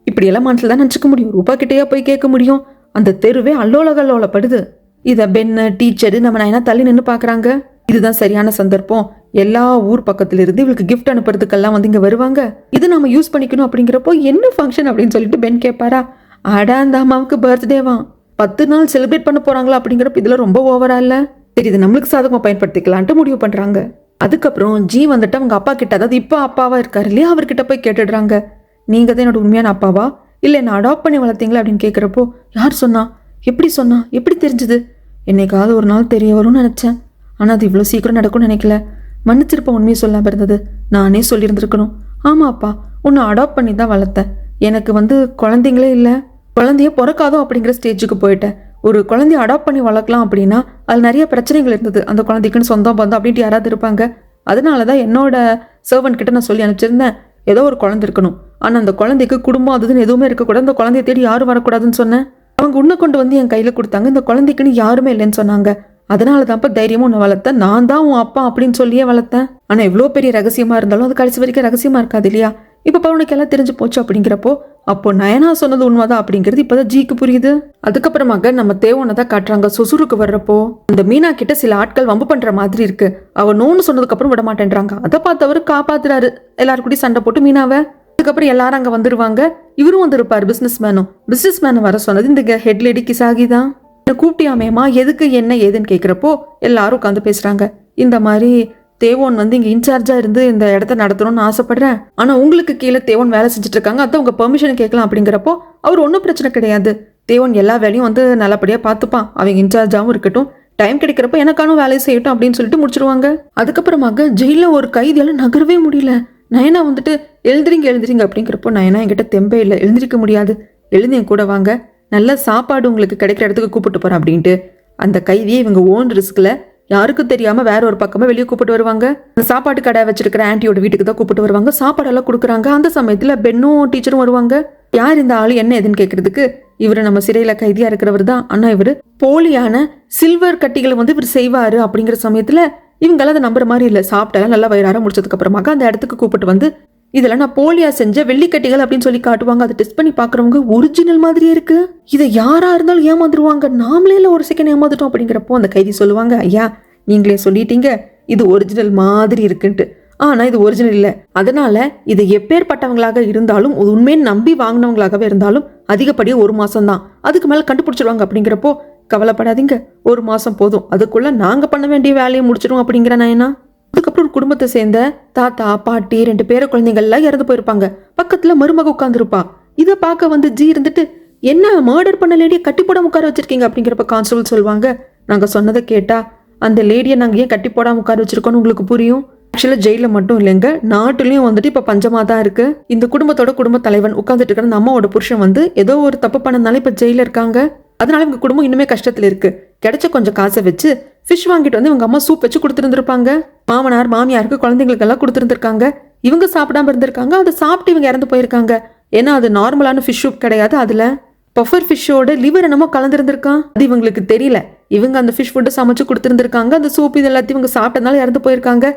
இப்படியெல்லாம் மனசில் தான் நினச்சிக்க முடியும், ரூபா கிட்டேயே போய் கேட்க முடியும். அந்த தெருவே அல்லோலகல்லோலப்படுது. இதை பென்னு டீச்சரு நம்ம நயனா தள்ளி நின்று பார்க்குறாங்க. இதுதான் சரியான சந்தர்ப்பம், எல்லா ஊர் பக்கத்துல இருந்து இவளுக்கு கிஃப்ட் அனுப்புறதுக்கெல்லாம் வந்து இங்கே வருவாங்க, இது நம்ம யூஸ் பண்ணிக்கணும் அப்படிங்கிறப்போ என்ன ஃபங்க்ஷன் அப்படின்னு சொல்லிட்டு பென் கேட்பாரா. ஆடா அந்த அம்மாவுக்கு பர்த்டேவா, 10 நாள் செலிப்ரேட் பண்ண போறாங்களா அப்படிங்கிறப்ப இதில் ரொம்ப ஓவரா இல்லை, சரி இது நம்மளுக்கு சாதகமாக பயன்படுத்திக்கலான்ட்டு முடிவு பண்ணுறாங்க. அதுக்கப்புறம் ஜி வந்துட்டு அவங்க அப்பா கிட்ட, அதாவது இப்போ அப்பாவா இருக்காரு இல்லையா, அவர்கிட்ட போய் கேட்டுடுறாங்க, நீங்கள் தான் என்னோட உண்மையான அப்பாவா இல்லை நான் அடாப்ட் பண்ணி வளர்த்தீங்களா அப்படின்னு கேட்குறப்போ, யார் சொன்னா, எப்படி தெரிஞ்சுது, என்னைக்காவது ஒரு நாள் தெரிய வரும்னு நினச்சேன், ஆனால் அது இவ்வளோ சீக்கிரம் நடக்கும்னு நினைக்கல, மன்னிச்சிருப்பேன் உண்மையை சொல்லாமல் இருந்தது, நானே சொல்லியிருந்துருக்கணும். ஆமாம் அப்பா, உன்னை அடாப்ட் பண்ணி தான் வளர்த்தேன், எனக்கு வந்து குழந்தைங்களே இல்லை, குழந்தைய பிறக்காதோ அப்படிங்கிற ஸ்டேஜுக்கு போயிட்டேன். ஒரு குழந்தைய அடாப்ட் பண்ணி வளர்க்கலாம் அப்படின்னா அது நிறைய பிரச்சனைகள் இருந்தது, அந்த குழந்தைக்குன்னு சொந்தம் பந்தம் அப்படின்ட்டு யாராவது இருப்பாங்க. அதனால தான் என்னோட சர்வன்ட் கிட்ட நான் சொல்லி அனுப்பிச்சிருந்தேன், ஏதோ ஒரு குழந்தை இருக்கணும், ஆனால் அந்த குழந்தைக்கு குடும்பம் அதுன்னு எதுவுமே இருக்கக்கூடாது, அந்த குழந்தைய தேடி யாரும் வரக்கூடாதுன்னு சொன்னேன். அவங்க உன்னை கொண்டு வந்து என் கையில் கொடுத்தாங்க, இந்த குழந்தைக்குன்னு யாருமே இல்லைன்னு சொன்னாங்க, அதனால தான்ப்பா தைரியமும் உன்னை வளர்த்தேன், நான் தான் உன் அப்பா அப்படின்னு சொல்லியே வளர்த்தேன். ஆனால் எவ்வளோ பெரிய ரகசியமாக இருந்தாலும் அது கடைசி வரைக்கும் ரகசியமாக இருக்காது இல்லையா. இப்போ உனக்கு எல்லாம் தெரிஞ்சு போச்சு அப்படிங்கிறப்போ அப்போ நயனா சொன்னது உண்மைதான் அப்படிங்கிறது இப்போதான் ஜிக்கு புரியுது. அதுக்கப்புறமாக நம்ம தேவோனை தான் காட்டுறாங்க. சுசுருக்கு வர்றப்போ அந்த மீனா கிட்ட சில ஆட்கள் வம்பு பண்ற மாதிரி இருக்கு, அவ நோன்னு சொன்னதுக்கு அப்புறம் விட மாட்டேன்றாங்க. அதை பார்த்தவரு காப்பாத்துறாரு, எல்லாரும் கூட சண்டை போட்டு மீனாவை. அதுக்கப்புறம் எல்லாரும் அங்க வந்துருவாங்க, இவரும் வந்துருப்பாரு பிசினஸ் மேனை வர சொன்னது இந்த ஹெட் லேடி கிசாகி தான். கூப்பிட்டியாமேமா, எதுக்கு என்ன ஏதுன்னு கேட்குறப்போ எல்லாரும் உட்காந்து பேசுறாங்க. இந்த மாதிரி தேவோன் வந்து இங்கே இன்சார்ஜாக இருந்து இந்த இடத்த நடத்தணும்னு ஆசைப்படுறேன், ஆனால் உங்களுக்கு கீழே தேவோன் வேலை செஞ்சுட்டு இருக்காங்க, அதான் உங்கள் பெர்மிஷன் கேட்கலாம் அப்படிங்கிறப்போ அவர் ஒன்றும் பிரச்சனை கிடையாது, தேவோன் எல்லா வேலையும் வந்து நல்லபடியாக பார்த்துப்பான், அவங்க இன்சார்ஜாகவும் இருக்கட்டும், டைம் கிடைக்கிறப்ப எனக்கான வேலையை செய்யட்டும் அப்படின்னு சொல்லிட்டு முடிச்சிருவாங்க. அதுக்கப்புறமாக ஜெயிலில் ஒரு கைதியால் நகரவே முடியல. நயனா வந்துட்டு எழுந்திரிங்க அப்படிங்கிறப்போ நயனா என்கிட்ட தெம்பே இல்லை, எழுந்திரிக்க முடியாது, எழுந்து என் கூட வாங்க, நல்ல சாப்பாடு உங்களுக்கு கிடைக்கிற இடத்துக்கு கூப்பிட்டு போகிறேன் அப்படின்ட்டு அந்த கைதியை இவங்க ஓன் ரிஸ்கில் யாருக்கும் தெரியாம வேற ஒரு பக்கமா வெளியே கூப்பிட்டு வருவாங்க. அந்த சாப்பாட்டு கடை வச்சிருக்கிற ஆன்ட்டியோட வீட்டுக்கு தான் கூப்பிட்டு வருவாங்க, சாப்பாடெல்லாம் கொடுக்குறாங்க. அந்த சமயத்துல பென்னும் டீச்சரும் வருவாங்க. யார் இந்த ஆளு என்ன எதுன்னு கேட்கறதுக்கு, இவரு நம்ம சிறையில கைதியா இருக்கிறவர் தான், ஆனா இவரு போலியான சில்வர் கட்டிகளை வந்து இவர் செய்வாரு அப்படிங்கிற சமயத்துல இவங்கெல்லாம் அதை நம்புற மாதிரி இல்லை. சாப்பிட்டாலும் நல்லா வயிறார முடிச்சதுக்கு அப்புறமாக அந்த இடத்துக்கு கூப்பிட்டு வந்து இதெல்லாம் நான் போலியா செஞ்ச வெள்ளிக்கட்டிகள் அப்படின்னு சொல்லி காட்டுவாங்க. அதை டெஸ்ட் பண்ணி பாக்குறவங்க ஒரிஜினல் மாதிரியே இருக்கு, இதை யாரா இருந்தாலும் ஏமாந்துருவாங்க, நாமளே இல்லை ஒரு செகண்ட் ஏமாந்துட்டோம் அப்படிங்கிறப்போ அந்த கைதி சொல்லுவாங்க, ஐயா நீங்களே சொல்லிட்டீங்க இது ஒரிஜினல் மாதிரி இருக்குன்ட்டு, ஆனா இது ஒரிஜினல் இல்லை, அதனால இது எப்பேற்பட்டவங்களாக இருந்தாலும் உண்மையை நம்பி வாங்கினவங்களாகவே இருந்தாலும் அதிகப்படியாக 1 மாசம் தான், அதுக்கு மேல கண்டுபிடிச்சிருவாங்க அப்படிங்கிறப்போ கவலைப்படாதீங்க 1 மாசம் போதும், அதுக்குள்ள நாங்க பண்ண வேண்டிய வேலையை முடிச்சிடும் அப்படிங்கிற நயனா. அதுக்கப்புறம் குடும்பத்தை சேர்ந்த தாத்தா பாட்டி 2 பேர குழந்தைங்கள்லாம் இறந்து போயிருப்பாங்க. பக்கத்துல மருமக உட்காந்துருப்பா. இதை பார்க்க வந்து ஜி இருந்துட்டு, என்ன மர்டர் பண்ண லேடியை கட்டி போடாம உட்கார வச்சிருக்கீங்க அப்படிங்கிறப்ப கான்ஸ்டபிள் சொல்லுவாங்க, நாங்க சொன்னதை கேட்டா அந்த லேடியை நாங்கள் ஏன் கட்டி போடாம உட்கார வச்சிருக்கோன்னு உங்களுக்கு புரியும். ஆக்சுவலாக ஜெயிலில் மட்டும் இல்லைங்க, நாட்டுலையும் வந்துட்டு இப்போ பஞ்சமாக தான் இருக்கு. இந்த குடும்பத்தோட குடும்ப தலைவன் உட்காந்துட்டு இருக்கிற அந்த அம்மாவோட புருஷன் வந்து ஏதோ ஒரு தப்பு பண்ணதுனால இப்போ ஜெயிலில் இருக்காங்க. அதனால இவங்க குடும்பம் இன்னுமே கஷ்டத்தில் இருக்கு. கிடைச்ச கொஞ்சம் காசை வச்சு ஃபிஷ் வாங்கிட்டு வந்து இவங்க அம்மா சூப் வச்சு கொடுத்துருந்துருப்பாங்க. மாமனார் மாமியாருக்கு குழந்தைங்களுக்கெல்லாம் கொடுத்துருந்துருக்காங்க. இவங்க சாப்பிடாம இருந்திருக்காங்க, அதை சாப்பிட்டு இவங்க இறந்து போயிருக்காங்க. ஏன்னா அது நார்மலான ஃபிஷ் சூப் கிடையாது, அதில் பஃபர் ஃபிஷ்ஷோட லிவர் என்னமோ கலந்துருந்துருக்கான். அது இவங்களுக்கு தெரியல. இவங்க அந்த ஃபிஷ் ஃபுட்டை சமைச்சு கொடுத்துருந்துருக்காங்க. அந்த சூப் இது எல்லாத்தையும் இவங்க சாப்பிட்டதுனால இறந்து போயிருக்காங்க.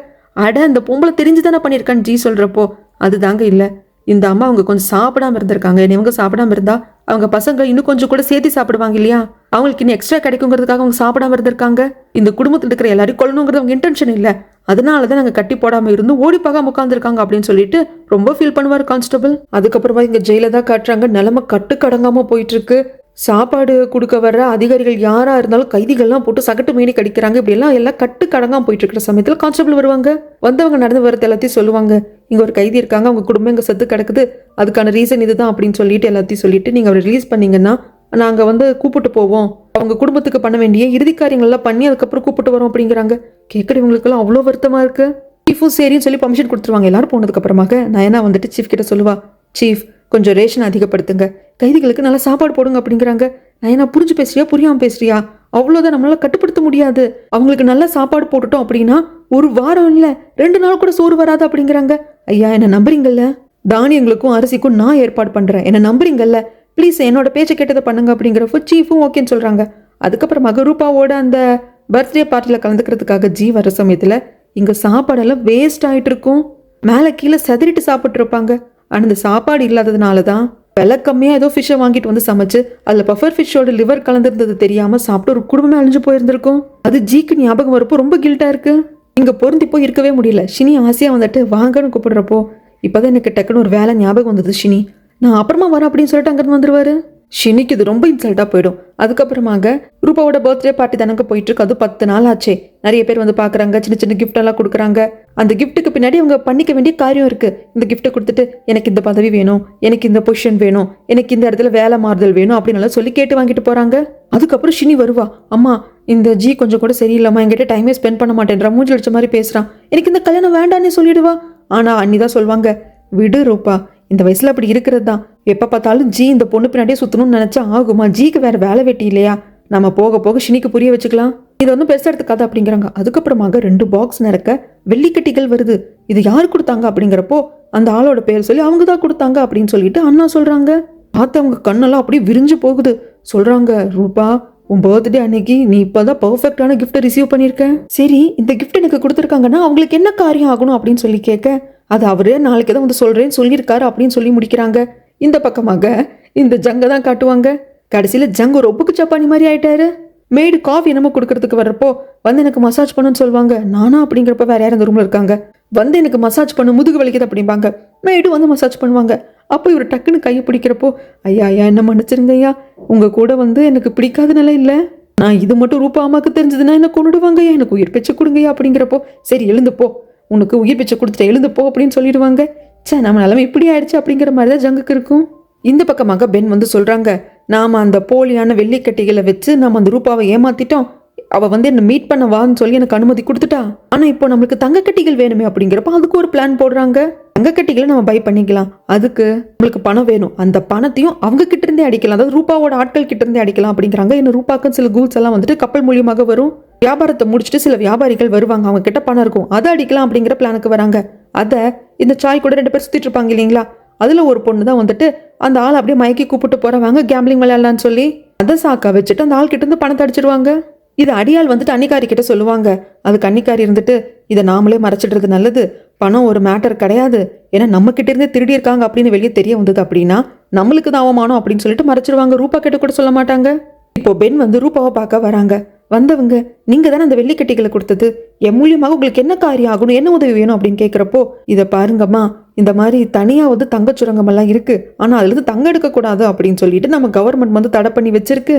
அட இந்த பொம்பளை தெரிஞ்சுதானே பண்ணியிருக்கான்னு ஜி சொல்றப்போ அதுதாங்க இல்லை. இந்த அம்மா அவங்க கொஞ்சம் சாப்பிடாம இருந்திருக்காங்க. இவங்க சாப்பிடாம இருந்தா அவங்க பசங்க இன்னும் கொஞ்சம் கூட சேர்த்து சாப்பிடுவாங்க இல்லையா? அவங்களுக்கு இன்னும் எக்ஸ்ட்ரா கிடைக்குங்கிறதுக்காக அவங்க சாப்பிடாம இருந்திருக்காங்க. இந்த குடும்பத்தில் இருக்கிற எல்லாரையும் கொள்ளணுங்கிறது அவங்க இன்டென்ஷன் இல்லை. அதனாலதான் நாங்க கட்டி போடாம இருந்தும் ஓடி பார்க்காம உட்காந்துருக்காங்க அப்படின்னு சொல்லிட்டு ரொம்ப ஃபீல் பண்ணுவார் கான்ஸ்டபிள். அதுக்கப்புறமா இங்க ஜெயில தான் காட்டுறாங்க. நிலைமை கட்டுக்கடங்காம போயிட்டு இருக்கு. சாப்பாடு கொடுக்க வர்ற அதிகாரிகள் யாரா இருந்தாலும் கைதிகள்லாம் போட்டு சகட்டு மீறி கடிக்கிறாங்க. இப்படி எல்லாம் கட்டுக்கடங்காம போயிட்டு இருக்கிற சமயத்துல கான்ஸ்டபிள் வருவாங்க. வந்தவங்க நடந்து வரது எல்லாத்தையும் சொல்லுவாங்க. இங்க ஒரு கைதி இருக்காங்க, அவங்க குடும்பம் இங்க செத்து கிடக்குது, அதுக்கான ரீசன் இதுதான் அப்படின்னு சொல்லிட்டு எல்லாத்தையும் சொல்லிட்டு நீங்க அவரை ரிலீஸ் பண்ணீங்கன்னா நாங்க கூப்பிட்டு போவோம், அவங்க குடும்பத்துக்கு பண்ண வேண்டிய இறுதி காரியங்கள்லாம் பண்ணி அதுக்கப்புறம் கூப்பிட்டு வரோம் அப்படிங்கிறாங்க. கேட்கறவங்களுக்கெல்லாம் அவ்வளோ வருத்தமா இருக்கு. சீஃபும் சரின்னு சொல்லி பர்மிஷன் கொடுத்துருவாங்க. எல்லாரும் போனதுக்கு அப்புறமாக நயனா சீஃப் கிட்ட சொல்லுவா, சீஃப் கொஞ்சம் ரேஷன் அதிகப்படுத்துங்க, கைதிகளுக்கு நல்லா சாப்பாடு போடுங்க அப்படிங்கிறாங்க. நயனா புரிஞ்சு பேசுறியா புரியாம பேசுறியா? அவ்வளோதான், நம்மளால கட்டுப்படுத்த முடியாது. அவங்களுக்கு நல்லா சாப்பாடு போட்டுட்டோம் அப்படின்னா ஒரு வாரம் இல்ல 2 நாள் கூட சோறு வராது அப்படிங்கிறாங்க. ஐயா என்ன நம்புறீங்கல்ல? தானியங்களுக்கும் அரிசிக்கும் நான் ஏற்பாடு பண்றேன், என்ன நம்புறீங்கல்ல? ப்ளீஸ் என்னோட பேச்சை கேட்டதை பண்ணுங்க அப்படிங்கிறப்போ சீஃபும் ஓகேன்னு சொல்றாங்க. அதுக்கப்புறமாக ரூபாவோட அந்த பர்த்டே பார்ட்டியில் கலந்துக்கிறதுக்காக ஜி வர சமயத்தில் இங்கே சாப்பாடெல்லாம் வேஸ்ட் ஆகிட்டு இருக்கும். மேலே கீழே செதறிட்டு சாப்பிட்டு இருப்பாங்க. ஆனால் இந்த சாப்பாடு இல்லாததுனால தான் விலை கம்மியாக ஏதோ ஃபிஷ்ஷை வாங்கிட்டு வந்து சமைச்சு அதில் பஃபர் ஃபிஷ்ஷோட லிவர் கலந்துருந்தது தெரியாமல் சாப்பிட்டு ஒரு குடும்பமே அழிஞ்சு போயிருந்திருக்கும். அது ஜிக்கு ஞாபகம் வரப்போ ரொம்ப கில்ட்டாக இருக்கு. இங்கே பொருந்தி போய் இருக்கவே முடியல. ஷினி ஆசையாக வாங்கன்னு கூப்பிடுறப்போ இப்போதான் எனக்கு டக்குன்னு ஒரு வேலை ஞாபகம் வந்தது. ஷினி நான் அப்புறமா வரேன் அப்படின்னு சொல்லிட்டு அங்கிருந்து வந்துருவாரு. ஷினிக்கு இது ரொம்ப இன்சல்ட்டாக போயிடும். அதுக்கப்புறமாக ரூபாவோட பர்த்டே பார்ட்டி தானங்க போயிட்டு இருக்கு. அது 10 நாள் ஆச்சே. நிறைய பேர் பார்க்குறாங்க, சின்ன சின்ன கிஃப்ட் எல்லாம் கொடுக்குறாங்க. அந்த கிஃப்ட்டுக்கு பின்னாடி அவங்க பண்ணிக்க வேண்டிய காரியம் இருக்கு. இந்த கிஃப்ட்டை கொடுத்துட்டு எனக்கு இந்த பதவி வேணும், எனக்கு இந்த பொசிஷன் வேணும், எனக்கு இந்த இடத்துல வேலை மாறுதல் வேணும் அப்படின்னு சொல்லி கேட்டு வாங்கிட்டு போறாங்க. அதுக்கப்புறம் ஷினி வருவா, அம்மா இந்த ஜி கொஞ்சம் கூட சரியில்லாமா, என்கிட்ட டைமே ஸ்பெண்ட் பண்ண மாட்டேன்றா, மூஞ்சி அடிச்ச மாதிரி பேசுறான், எனக்கு இந்த கல்யாணம் வேண்டான்னு சொல்லிடுவா. ஆனா அன்னிதான் சொல்லுவாங்க, விடு ரூபா, இந்த வயசுல அப்படி இருக்கிறது தான். எப்ப பார்த்தாலும் ஜி இந்த பொண்ணு பின்னாடியே சுத்தணும்னு நினைச்சா ஆகுமா? ஜிக்கு வேற வேலை வெட்டி இல்லையா? நம்ம போக போக ஷினிக்கு புரிய வச்சுக்கலாம். இது பெருசா எடுத்துக்காது அப்படிங்கிறாங்க. அதுக்கப்புறமாக 2 பாக்ஸ் நிறக்க வெள்ளிக்கட்டிகள் வருது. இது யாரு கொடுத்தாங்க அப்படிங்கிறப்போ அந்த ஆளோட பேர் சொல்லி அவங்க தான் கொடுத்தாங்க அப்படின்னு சொல்லிட்டு அண்ணா சொல்றாங்க. பார்த்து அவங்க கண்ணெல்லாம் அப்படியே விரிஞ்சு போகுது. சொல்றாங்க, ரூபா உன் பர்த்டே அன்னைக்கு நீ இப்பதான் பர்ஃபெக்டான கிஃப்ட்டை ரிசீவ் பண்ணியிருக்க. சரி இந்த கிஃப்ட் எனக்கு கொடுத்துருக்காங்கன்னா அவங்களுக்கு என்ன காரியம் ஆகணும் அப்படின்னு சொல்லி கேட்க, அது அவரு நாளைக்கு தான் சொல்றேன்னு சொல்லியிருக்காரு அப்படின்னு சொல்லி முடிக்கிறாங்க. இந்த பக்கமாக இந்த ஜங்க தான் காட்டுவாங்க. கடைசியில ஜங்கு ஒரு ஒப்புக்கு சப்பானி மாதிரி ஆயிட்டாரு. மேடு காஃபி என்னமோ கொடுக்கறதுக்கு வர்றப்போ எனக்கு மசாஜ் பண்ணுன்னு சொல்லுவாங்க. நானா அப்படிங்கிறப்ப வேற யாரும் இந்த ரூம்ல இருக்காங்க. எனக்கு மசாஜ் பண்ணு, முதுகு வலிக்குது அப்படிம்பாங்க. மேடு மசாஜ் பண்ணுவாங்க. அப்போ இவர் டக்குன்னு கையை பிடிக்கிறப்போ, ஐயா ஐயா என்ன மன்னிச்சிருங்க ஐயா, உங்க கூட எனக்கு பிடிக்காத நிலை இல்லை, நான் இது மட்டும் ரூபா அம்மாக்கு தெரிஞ்சதுன்னா என்ன கொண்டுடுவாங்க ஐயா, எனக்கு உயிர் பிச்சை கொடுங்கய்யா அப்படிங்கிறப்போ, சரி எழுந்து போ, உனக்கு உயிர் பிச்சை கொடுத்துட்டு எழுந்து போ அப்படின்னு சொல்லிடுவாங்க. சே நம்ம நிலைமை இப்படி ஆயிடுச்சு அப்படிங்கிற மாதிரி தான் ஜங்குக்கு இருக்கும். இந்த பக்கமாக பென் சொல்றாங்க, நாம அந்த போலியான வெள்ளிக்கட்டிகளை வச்சு நம்ம அந்த ரூபாவை ஏமாத்திட்டோம். அவ என்ன மீட் பண்ண வான்னு சொல்லி எனக்கு அனுமதி கொடுத்துட்டா. ஆனா இப்போ நம்மளுக்கு தங்கக்கட்டிகள் வேணுமே அப்படிங்கிறப்ப அதுக்கு ஒரு பிளான் போடுறாங்க. தங்கக்கட்டிகளை நம்ம பை பண்ணிக்கலாம், அதுக்கு நம்மளுக்கு பணம் வேணும், அந்த பணத்தையும் அவங்க கிட்ட இருந்தே அடிக்கலாம், அதாவது ரூபாவோட ஆட்கள் கிட்ட இருந்தே அடிக்கலாம் அப்படிங்கிறாங்க. இன்னும் ரூபாக்கு சில கூல்ஸ் எல்லாம் கப்பல் மூலியமாக வரும். வியாபாரத்தை முடிச்சுட்டு சில வியாபாரிகள் வருவாங்க, அவங்க கிட்ட பணம் இருக்கும், அதை அடிக்கலாம் அப்படிங்கிற பிளானுக்கு வராங்க. அதை இந்த சாய் கூட 2 பேர் சுத்திட்டு இருப்பாங்க இல்லைங்களா, அதுல ஒரு பொண்ணு தான் அந்த ஆள் அப்படியே மயக்கி கூப்பிட்டு போறவாங்க கேம்பிளிங் விளையாடலான்னு சொல்லி. அதை சாக்கா வச்சுட்டு அந்த ஆள் கிட்ட இருந்து பணத்தை அடிச்சிருவாங்க. இது அடியால் அன்னிக்காரி கிட்ட சொல்லுவாங்க. அதுக்கு அன்னிக்காரி இதை நாமளே மறைச்சிடுறது நல்லது, பணம் ஒரு மேட்டர் கிடையாது, ஏன்னா நம்ம கிட்ட இருந்தே திருடி இருக்காங்க அப்படின்னு வெளியே தெரிய வந்தது அப்படின்னா நம்மளுக்கு தான் அவமானம் அப்படின்னு சொல்லிட்டு மறைச்சிருவாங்க. ரூபா கிட்ட கூட சொல்ல மாட்டாங்க. இப்போ பென் ரூபாவை பார்க்க வராங்க. வந்தவங்க, நீங்க தானே அந்த வெள்ளிக்கட்டிகளை கொடுத்தது, என் மூலியமாக உங்களுக்கு என்ன காரியம் ஆகணும், என்ன உதவி வேணும் அப்படின்னு கேட்குறப்போ, இதை பாருங்கம்மா, இந்த மாதிரி தனியா தங்கச்சுரங்கம் எல்லாம் இருக்கு, ஆனா அதுல தங்க எடுக்கக்கூடாது அப்படின்னு சொல்லிட்டு நம்ம கவர்மெண்ட் தடை பண்ணி வச்சிருக்கு.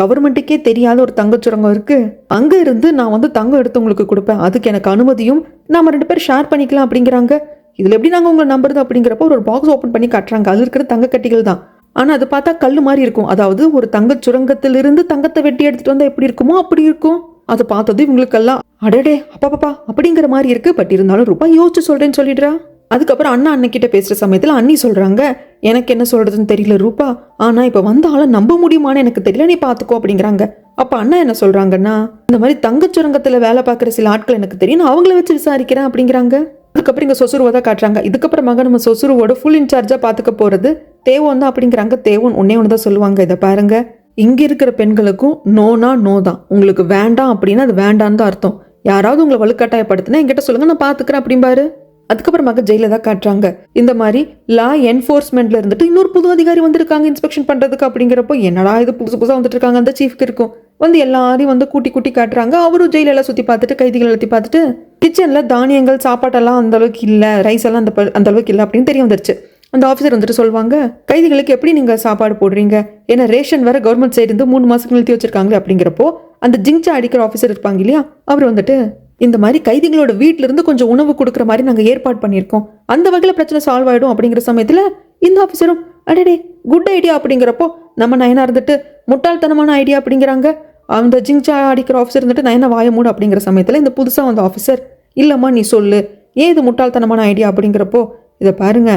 கவர்மெண்ட்டுக்கே தெரியாத ஒரு தங்கச்சுரங்கம் இருக்கு, அங்க இருந்து நான் தங்கம் எடுத்து உங்களுக்கு கொடுப்பேன், அதுக்கு எனக்கு அனுமதியும், நாம 2 பேரும் ஷேர் பண்ணிக்கலாம் அப்படிங்கிறாங்க. இதுல எப்படி நாங்க உங்களை நம்புறது அப்படிங்கிறப்போ ஒரு பாக்ஸ் ஓபன் பண்ணி காட்டுறாங்க. அது இருக்கிற தங்க கட்டிகள் தான், ஆனா அது பார்த்தா கல்லு மாதிரி இருக்கும். அதாவது ஒரு தங்க சுரங்கத்திலிருந்து தங்கத்தை வெட்டி எடுத்துட்டு வந்தா எப்படி இருக்குமோ அப்படி இருக்கும். அதை பார்த்தது இவங்களுக்கெல்லாம் அடடே அப்பா அப்படிங்கிற மாதிரி இருக்கு. பட் இருந்தாலும் ரூபா யோசிச்சு சொல்றேன்னு சொல்லிடுறா. அதுக்கப்புறம் அண்ணன்கிட்ட பேசுற சமயத்துல அண்ணி சொல்றாங்க, எனக்கு என்ன சொல்றதுன்னு தெரியல ரூபா, ஆனா இப்ப ஆளை நம்ப முடியுமான்னு எனக்கு தெரியல, நீ பாத்துக்கோ அப்படிங்கிறாங்க. அப்ப அண்ணா என்ன சொல்றாங்கன்னா, இந்த மாதிரி தங்கச்சுரங்கத்துல வேலை பார்க்குற சில ஆட்கள் எனக்கு தெரியும், நான் அவங்கள வச்சு விசாரிக்கிறேன் அப்படிங்கிறாங்க. அதுக்கப்புறம் இங்க சொசுருவை தான் காட்டுறாங்க. இதுக்கப்புறமாக நம்ம சொசுருவோட ஃபுல் இன்சார்ஜா பாத்துக்க போறது தேவோன் தான் அப்படிங்கிறாங்க. தேவோன் ஒன்னே ஒன்று தான் சொல்லுவாங்க, இதை பாருங்க, இங்க இருக்கிற பெண்களுக்கும் நோனா நோ தான். உங்களுக்கு வேண்டாம் அப்படின்னா அது வேண்டான்னு தான் அர்த்தம். யாராவது உங்களை வலுக்கட்டாயப்படுத்தினா என்கிட்ட சொல்லுங்க, நான் பாத்துக்கிறேன் அப்படிம்பாரு. அதுக்கப்புறமாக ஜெயில தான் காட்டுறாங்க. இந்த மாதிரி லா என்ஃபோர்ஸ்மெண்ட்ல இருந்துட்டு இன்னொரு புது அதிகாரி வந்திருக்காங்க இன்ஸ்பெக்ஷன் பண்றதுக்கு. அப்படிங்கிறப்போ என்னடா இது புதுசு புதுசா வந்துட்டு இருக்காங்க அந்த சீஃப்க்கு இருக்கும். வந்து எல்லாரையும் வந்து கூட்டி கூட்டி காட்டுறாங்க. அவரும் ஜெயில எல்லாம் சுத்தி பார்த்துட்டு கைதிகள் எல்லாத்தையும் பார்த்துட்டு கிச்சன்ல தானியங்கள் சாப்பாட்டெல்லாம் அந்த அளவுக்கு இல்ல, ரைஸ் எல்லாம் அந்த அளவுக்கு இல்லை அப்படின்னு தெரிய வந்துருச்சு. அந்த ஆஃபீஸர் வந்துட்டு சொல்லுவாங்க, கைதிகளுக்கு எப்படி நீங்க சாப்பாடு போடுறீங்க, ஏன்னா ரேஷன் வேற கவர்மெண்ட் சைடு இருந்து 3 மாசத்துக்கு நிறுத்தி வச்சிருக்காங்களே. அப்படிங்கிறப்போ அந்த ஜிங்சா அடிக்கிற ஆஃபீஸர் இருப்பாங்க இல்லையா, அவர் வந்துட்டு இந்த மாதிரி கைதிகளோட வீட்டில இருந்து கொஞ்சம் உணவு கொடுக்குற மாதிரி நாங்க ஏற்பாடு பண்ணியிருக்கோம், அந்த வகையில பிரச்சனை சால்வ் ஆயிடும் அப்படிங்கிற சமயத்துல இந்த ஆஃபீஸரும் அடடே குட் ஐடியா அப்படிங்கிறப்போ நம்ம நயனா இருந்துட்டு முட்டாள்தனமான ஐடியா அப்படிங்கிறாங்க. அந்த ஜிங்சா அடிக்கிற ஆஃபீஸர் இருந்துட்டு நயனா வாய மூடு அப்படிங்கிற சமயத்துல இந்த புதுசா வந்த ஆஃபீஸர் இல்லம்மா நீ சொல்லு, ஏன் இது முட்டாள்தனமான ஐடியா அப்படிங்கிறப்போ, இதை பாருங்க,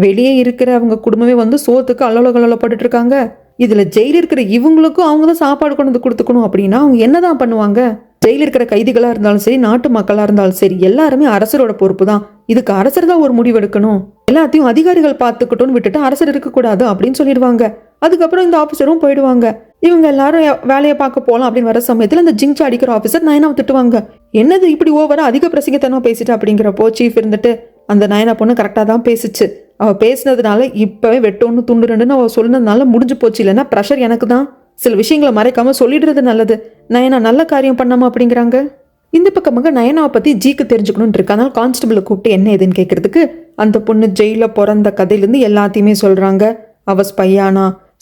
வெளியே இருக்கிற அவங்க குடும்பமே வந்து சோத்துக்கு அல்லோலப்பட்டு இருக்காங்க. இதுல ஜெயில இருக்கிற இவங்களுக்கும் அவங்க தான் சாப்பாடு கொண்டு வந்து கொடுத்துக்கணும் அப்படின்னா அவங்க என்னதான் பண்ணுவாங்க? ஜெயில இருக்கிற கைதிகளா இருந்தாலும் சரி, நாட்டு மக்களா இருந்தாலும் சரி, எல்லாருமே அரசரோட பொறுப்பு தான். இதுக்கு அரசர் தான் ஒரு முடிவு எடுக்கணும், எல்லாத்தையும் அதிகாரிகள் பார்த்துக்கிட்டோன்னு விட்டுட்டு அரசர் இருக்கக்கூடாது அப்படின்னு சொல்லிடுவாங்க. அதுக்கப்புறம் இந்த ஆஃபீஸரும் போயிடுவாங்க. இவங்க எல்லாரும் வேலையை பார்க்க போகலாம் அப்படின்னு வர சமயத்தில் அந்த ஜிங்சா அடிக்கிற ஆஃபீஸர் நயனாவை திட்டுவாங்க. என்னது இப்படி ஓவரா அதிக பிரசங்கத்தனமா பேசிட்டு அப்படிங்கிறப்போ சீஃப் இருந்துட்டு அந்த நயனா பொண்ணு கரெக்டாக தான் பேசிச்சு, அவள் பேசினதுனால இப்போவே வெட்டொன்று துண்டு ரெண்டுன்னு அவள் சொன்னதுனால முடிஞ்சு போச்சு, இல்லைன்னா ப்ரெஷர் எனக்கு தான், சில விஷயங்களை மறைக்காம சொல்லிடுறது நல்லது, நயனா நல்ல காரியம் பண்ணாமா அப்படிங்கிறாங்க. இந்த பக்கமாக நயனாவை பற்றி ஜிக்கு தெரிஞ்சுக்கணும்னு இருக்கு. அதனால கான்ஸ்டபிளை கூப்பிட்டு என்ன ஏதுன்னு கேட்கறதுக்கு அந்த பொண்ணு ஜெயிலில் பிறந்த கதையிலேருந்து எல்லாத்தையுமே சொல்கிறாங்க. அவள்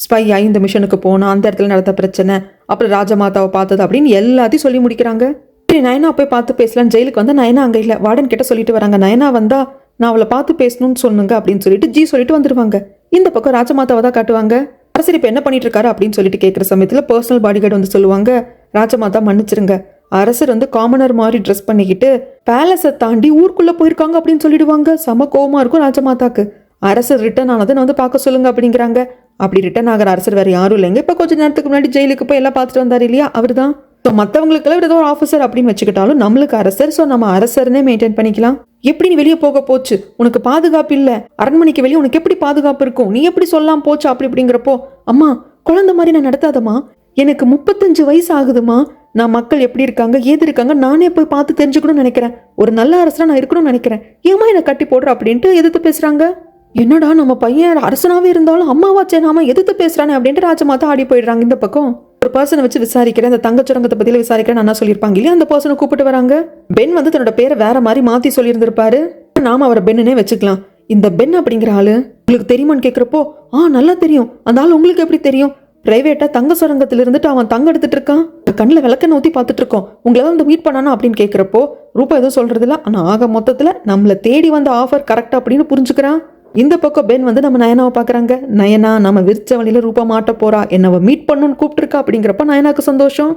ஸ்பையா இந்த மிஷனுக்கு போனா, அந்த இடத்துல நடந்த பிரச்சனை, அப்புறம் ராஜமாதாவை பார்த்தது அப்படின்னு எல்லாத்தையும் சொல்லி முடிக்கிறாங்க. சரி நயனா போய் பார்த்து பேசலான்னு ஜெயிலுக்கு வந்து நயனா அங்கே இல்லை, வார்டன் கிட்ட சொல்லிட்டு வராங்க, நயனா வந்தா நான் அவளை பார்த்து பேசணும்னு சொன்னுங்க அப்படின்னு சொல்லிட்டு ஜி சொல்லிட்டு வந்துருவாங்க. இந்த பக்கம் ராஜமாதாவை தான் காட்டுவாங்க. அரசர் இப்போ என்ன பண்ணிட்டு இருக்காரு அப்படின்னு சொல்லிட்டு கேட்குற சமயத்தில் பர்சனல் பாடிகார்டு வந்து சொல்லுவாங்க, ராஜமாதா மன்னிச்சிருங்க, அரசர் வந்து காமனர் மாதிரி ட்ரெஸ் பண்ணிக்கிட்டு பேலஸை தாண்டி ஊருக்குள்ள போயிருக்காங்க அப்படின்னு சொல்லிடுவாங்க. செம கோவமா இருக்கும் ராஜமாதாக்கு. அரசர் ரிட்டர்ன் ஆனதை வந்து பார்க்க சொல்லுங்க அப்படிங்கிறாங்க. அப்படி ரிட்டர்ன் ஆகிற அரசர் வேற யாரும் இல்லைங்க, இப்போ கொஞ்சம் நேரத்துக்கு முன்னாடி ஜெயிலுக்கு போய் எல்லாம் பார்த்துட்டு வந்தார் இல்லையா, அவர் தான். ஸோ மற்றவங்களுக்கெல்லாம் ஏதோ ஒரு ஆஃபீஸர் அப்படின்னு வச்சுக்கிட்டாலும் நம்மளுக்கு அரசர், ஸோ நம்ம அரசர்னே மெயின்டைன் பண்ணிக்கலாம். எப்படி நீ வெளியே போக போச்சு, உனக்கு பாதுகாப்பு இல்லை, அரண்மனைக்கு வெளியே உனக்கு எப்படி பாதுகாப்பு இருக்கும், நீ எப்படி சொல்லலாம் போச்சு அப்படிங்கிறப்போ, அம்மா குழந்தை மாதிரி நான் நடத்தாதம்மா, எனக்கு 35 வயசு ஆகுதுமா, நான் மக்கள் எப்படி இருக்காங்க ஏது இருக்காங்க நானே போய் பார்த்து தெரிஞ்சுக்கணும்னு நினைக்கிறேன், ஒரு நல்ல அரசரா நான் இருக்கணும்னு நினைக்கிறேன், ஏமா என்னை கட்டி போடுற அப்படின்ட்டு எதிர்த்து பேசுறாங்க. என்னடா நம்ம பையன் அரசனாவே இருந்தாலும் அம்மாவாச்சே நாம எதிர்த்து பேசுறானே அப்படின்ட்டு ராஜமாதா ஆடி போயிடுறாங்க. இந்த பக்கம் ஒரு பர்சனை வச்சு விசாரிக்கிறேன், அந்த தங்கச்சுரங்கத்தை பத்தியில விசாரிக்கிறேன் அண்ணா சொல்லியிருப்பாங்க இல்லையா, அந்த பர்சனை கூப்பிட்டு வராங்க. பென் வந்து தன்னோட பேரை வேற மாதிரி மாத்தி சொல்லியிருந்திருப்பாரு, நாம அவரை பென்னுனே வச்சுக்கலாம். இந்த பென் அப்படிங்கிற ஆளு உங்களுக்கு தெரியுமான்னு கேட்கிறப்போ, நல்லா தெரியும், அந்த ஆள் உங்களுக்கு எப்படி தெரியும், பிரைவேட்டா தங்க சுரங்கத்துல இருந்துட்டு அவன் தங்க எடுத்துட்டு இருக்கான், கண்ணில் விளக்க ஊத்தி பார்த்துட்டு இருக்கோம், உங்களை வந்து மீட் பண்ணானா அப்படின்னு கேட்கிறப்போ ரூபா எதுவும் சொல்றது இல்லை. ஆனா ஆக மொத்தத்துல நம்மளை தேடி வந்த ஆஃபர் கரெக்டா அப்படின்னு புரிஞ்சுக்கிறான். இந்த பக்கம் பென் வந்து நம்ம நயனாவை பார்க்குறாங்க. நயனா நம்ம விரிச்ச வழியில ரூபா மாட்ட போறா, என்னவ மீட் பண்ணுன்னு கூப்பிட்டுருக்கா அப்படிங்கிறப்ப நயனாக்கு சந்தோஷம்.